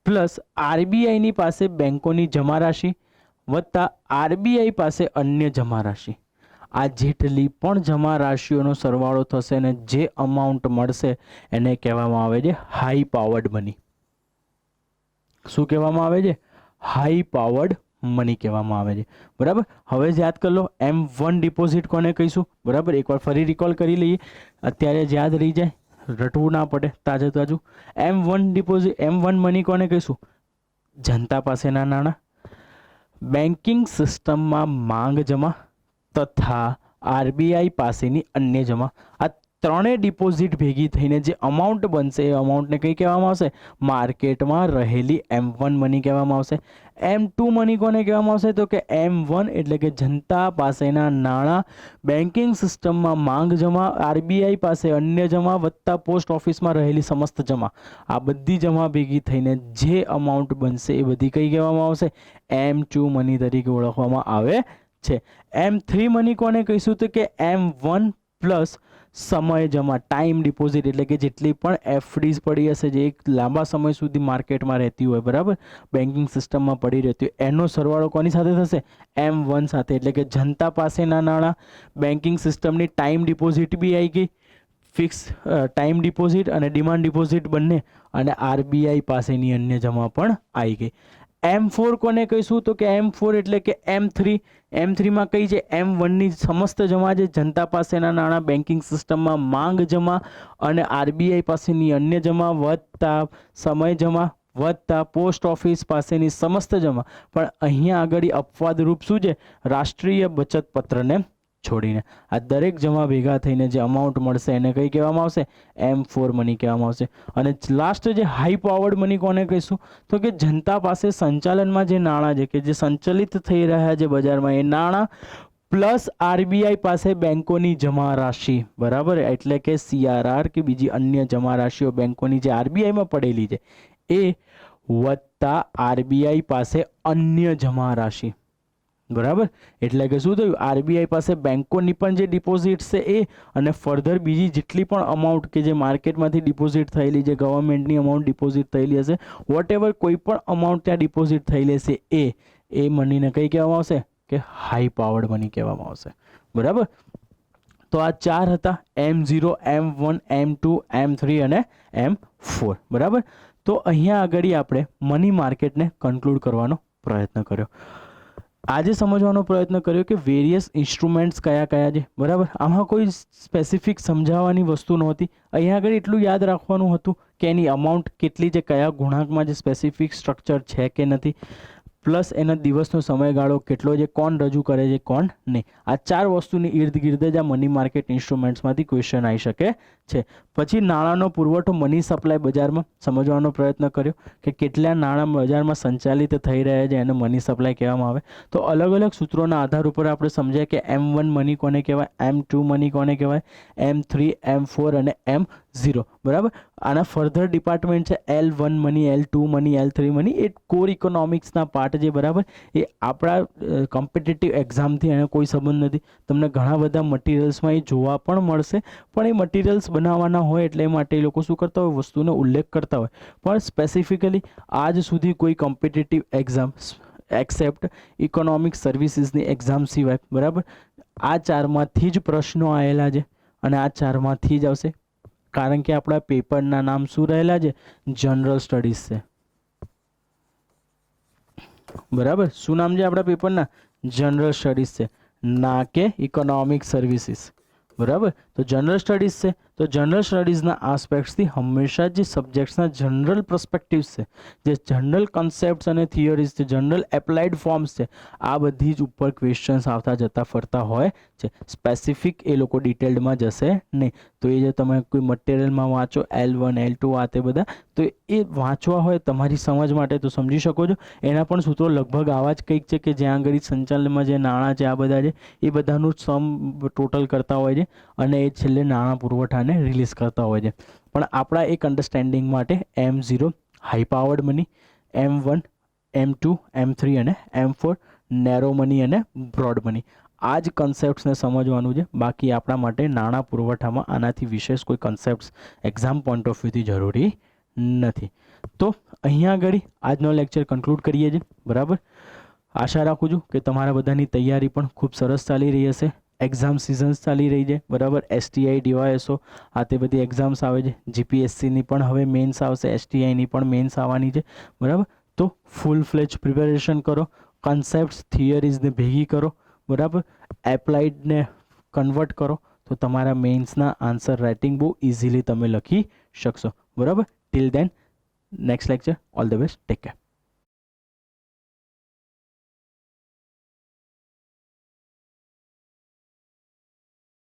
પ્લસ આરબીઆઈની પાસે બેંકોની જમા રાશિ વત્તા આરબીઆઈ પાસે અન્ય જમા રાશિ. આ જેટલી પણ જમા રાશિઓનો સરવાળો થશે અને જે અમાઉન્ટ મળશે એને કહેવામાં આવે છે હાઈ પાવર્ડ મની. શું કહેવામાં આવે છે, હાઈ પાવર્ડ મની કહેવામાં આવે છે. બરાબર, હવે યાદ કરી લો M1 ડિપોઝિટ કોને કહીશું. બરાબર, એકવાર ફરી રિકોલ કરી લઈએ, અત્યારે જ યાદ રહી જાય, રટવું ના પડે તાજું. M1 ડિપોઝિટ, M1 મની કોને કહીશું, જનતા પાસેના નાણાં, બેન્કિંગ સિસ્ટમમાં માંગ જમા તથા આરબીઆઈ પાસેની અન્ય જમા. આ ત્રણેય ડિપોઝિટ ભેગી થઈને જે અમાઉન્ટ બનશે એ અમાઉન્ટને કઈ કહેવામાં આવશે? માર્કેટમાં રહેલી M1 મની કહેવામાં આવશે. M2 મની કોને કહેવામાં આવશે? તો કે M1 એટલે કે જનતા પાસેના નાણાં, બેન્કિંગ સિસ્ટમમાં માંગ જમા, RBI પાસે અન્ય જમા વત્તા પોસ્ટ ઓફિસમાં રહેલી સમસ્ત જમા, આ બધી જમા ભેગી થઈને જે અમાઉન્ટ બનશે એ બધી કઈ કહેવામાં આવશે? M2 મની તરીકે ઓળખવામાં આવે છે. M3 મની કોને કહીશું? તો કે M1 પ્લસ સમય જમા, ટાઈમ ડિપોઝિટ એટલે કે જેટલી પણ FDs પડી હશે જે એક લાંબા સમય સુધી માર્કેટમાં રહેતી હોય, બરાબર, બેન્કિંગ સિસ્ટમમાં પડી રહેતી હોય, એનો સરવાળો કોની સાથે થશે? M1 સાથે. એટલે કે જનતા પાસેના નાણાં, બેન્કિંગ સિસ્ટમની ટાઈમ ડિપોઝિટ બી આવી ગઈ, ફિક્સ ટાઈમ ડિપોઝિટ અને ડિમાન્ડ ડિપોઝિટ બંને, અને RBI પાસેની અન્ય જમા પણ આવી ગઈ. M4 કોને કહીશું? તો કે M4 એટલે કે M3. M3માં કઈ છે? M1 ની સમસ્ત જમા છે, જનતા પાસેના નાણાં, બેન્કિંગ સિસ્ટમમાં માંગ જમા અને RBI પાસેની અન્ય જમા વત્તા સમય જમા વત્તા પોસ્ટ ઓફિસ પાસેની સમસ્ત જમા. પણ અહીંયા આગળ અપવાદરૂપ શું છે? રાષ્ટ્રીય બચત પત્રને છોડીને આ દરેક જમા ભેગા થઈને જે અમાઉન્ટ મળશે એને કઈ કહેવામાં આવશે? M4 મની કહેવામાં આવશે. અને લાસ્ટ જે હાઈ પાવર્ડ મની કોને કહીશું? તો કે જનતા પાસે સંચાલનમાં જે નાણાં છે કે જે સંચલિત થઈ રહ્યા છે બજારમાં, એ નાણાં પ્લસ RBI પાસે બેંકોની જમા રાશિ, બરાબર, એટલે કે CRR કે બીજી અન્ય જમા રાશિઓ બેંકોની જે RBIમાં પડેલી છે એ વત્તા RBI પાસે અન્ય જમા રાશિ, બરાબર. એટલે કે શું થયું? RBI પાસે બેંકોની પણ જે ડિપોઝિટ છે એ, અને ફર્ધર બીજી જેટલી પણ અમાઉન્ટ કે જે માર્કેટમાંથી ડિપોઝિટ થયેલી, જે ગવર્મેન્ટની અમાઉન્ટ ડિપોઝિટ થયેલી હશે, વોટ એવર કોઈ પણ અમાઉન્ટ ત્યાં ડિપોઝિટ થયેલી હશે એ મનીને કઈ કહેવામાં આવશે? કે હાઈ પાવર્ડ મની કહેવામાં આવશે, બરાબર. તો આ ચાર હતા, M0, M1, M2, M3 અને M4, બરાબર. તો અહીંયા આગળ આપણે મની માર્કેટને કન્ક્લુડ કરવાનો પ્રયત્ન કર્યો. આજે સમજવાનો પ્રયત્ન કર્યો કે વેરિયસ ઇન્સ્ટ્રુમેન્ટ્સ કયા કયા છે, બરાબર. આમાં કોઈ સ્પેસિફિક સમજાવવાની વસ્તુ નહોતી. અહીંયા આગળ એટલું યાદ રાખવાનું હતું કે એની અમાઉન્ટ કેટલી છે, કયા ગુણાંકમાં જે સ્પેસિફિક સ્ટ્રક્ચર છે કે નથી, પ્લસ એના દિવસનો સમયગાળો કેટલો છે, કોણ રજૂ કરે છે, કોણ નહીં. આ ચાર વસ્તુની ઇર્દ ગિર્દ જ આ મની માર્કેટ ઇન્સ્ટ્રુમેન્ટ્સમાંથી ક્વેશ્ચન આવી શકે છે. પછી નાણાંનો પુરવઠો, મની સપ્લાય બજારમાં સમજવાનો પ્રયત્ન કર્યો કે કેટલા નાણાં બજારમાં સંચાલિત થઈ રહ્યા છે એને મની સપ્લાય કહેવામાં આવે. તો અલગ અલગ સૂત્રોના આધાર ઉપર આપણે સમજ્યા કે M1 મની કોને કહેવાય, M2 મની કોને કહેવાય, M3, M4 અને M0, બરાબર. આના ફર્ધર ડિપાર્ટમેન્ટ છે L1 મની, L2 મની, L3 મની. એ કોર ઇકોનોમિક્સના પાર્ટ છે, બરાબર. એ આપણા કોમ્પિટિટિવ એક્ઝામથી એનો કોઈ સંબંધ નથી. તમને ઘણા બધા મટીરિયલ્સમાં એ જોવા પણ મળશે, પણ એ મટીરિયલ્સ બનાવવાના હોય એટલે એ માટે એ લોકો શું કરતા હોય? વસ્તુનો ઉલ્લેખ કરતા હોય. પણ સ્પેસિફિકલી આજ સુધી કોઈ કોમ્પિટિટિવ એક્ઝામ એક્સેપ્ટ ઇકોનોમિક સર્વિસીસની એક્ઝામ સિવાય, બરાબર, આ ચારમાંથી જ પ્રશ્નો આવેલા છે અને આ ચારમાંથી જ આવશે. કારણ કે આપણા પેપરના નામ શું રહેલા છે? જનરલ સ્ટડીઝ છે, બરાબર. શું નામ છે આપણા પેપરના? જનરલ સ્ટડીઝ છે, ના કે ઇકોનોમિક સર્વિસીસ, બરાબર. તો જનરલ સ્ટડીઝ છે, તો જનરલ સ્ટડીઝના આસ્પેક્ટ્સથી હંમેશા જે સબ્જેક્ટ્સના જનરલ પર્સપેક્ટિવ્સ છે, જે જનરલ કન્સેપ્ટ્સ અને થિયરીઝ છે, જનરલ એપ્લાઇડ ફોર્મ્સ છે, આ બધી જ ઉપર ક્વેશ્ચન્સ આવતા જતા ફરતા હોય છે. સ્પેસિફિક એ લોકો ડિટેલ્ડમાં જશે નહીં. તો એ જે તમે કોઈ મટીરિયલમાં વાંચો L1, L2 આ તે બધા, તો એ વાંચવા હોય તમારી સમજ માટે તો સમજી શકો છો. એના પણ સૂત્રો લગભગ આવા જ કંઈક છે કે જ્યાં આગળ સંચાલનમાં જે નાણાં છે આ બધા છે એ બધાનું સમ ટોટલ કરતા હોય છે અને એ છેલ્લે નાણાં પુરવઠાને રિલીઝ કરતા હોય છે. પણ આપણા એક અન્ડરસ્ટેન્ડિંગ માટે M0 high powered money, M1, M2, M3 અને M4 નેરો મની અને બ્રોડ મની, આ જ કન્સેપ્ટ્સને સમજવાનું છે. બાકી આપણા માટે નાણાં પુરવઠામાં આનાથી વિશેષ કોઈ કન્સેપ્ટ્સ એક્ઝામ પોઈન્ટ ઓફ વ્યૂથી જરૂરી નથી. તો અહીંયા આગળ આજનો લેક્ચર કન્ક્લુડ કરીએ છીએ, બરાબર. આશા રાખું છું કે તમારા બધાની તૈયારી પણ ખૂબ સરસ ચાલી રહી હશે. એક્ઝામ સિઝન્સ ચાલી રહી છે, બરાબર. STI, DYSO આ તે બધી એક્ઝામ્સ આવે છે. GPSCની પણ હવે મેન્સ આવશે, STIની પણ મેન્સ આવવાની છે, બરાબર. તો ફૂલ ફ્લેજ પ્રિપેરેશન કરો, કન્સેપ્ટ્સ થિયરીઝને ભેગી કરો, બરાબર. એપ્લાઇડને કન્વર્ટ કરો તો તમારા મેન્સના આન્સર રાઇટિંગ બહુ ઇઝીલી તમે લખી શકશો, બરાબર. Till then next lecture, all the best, take care.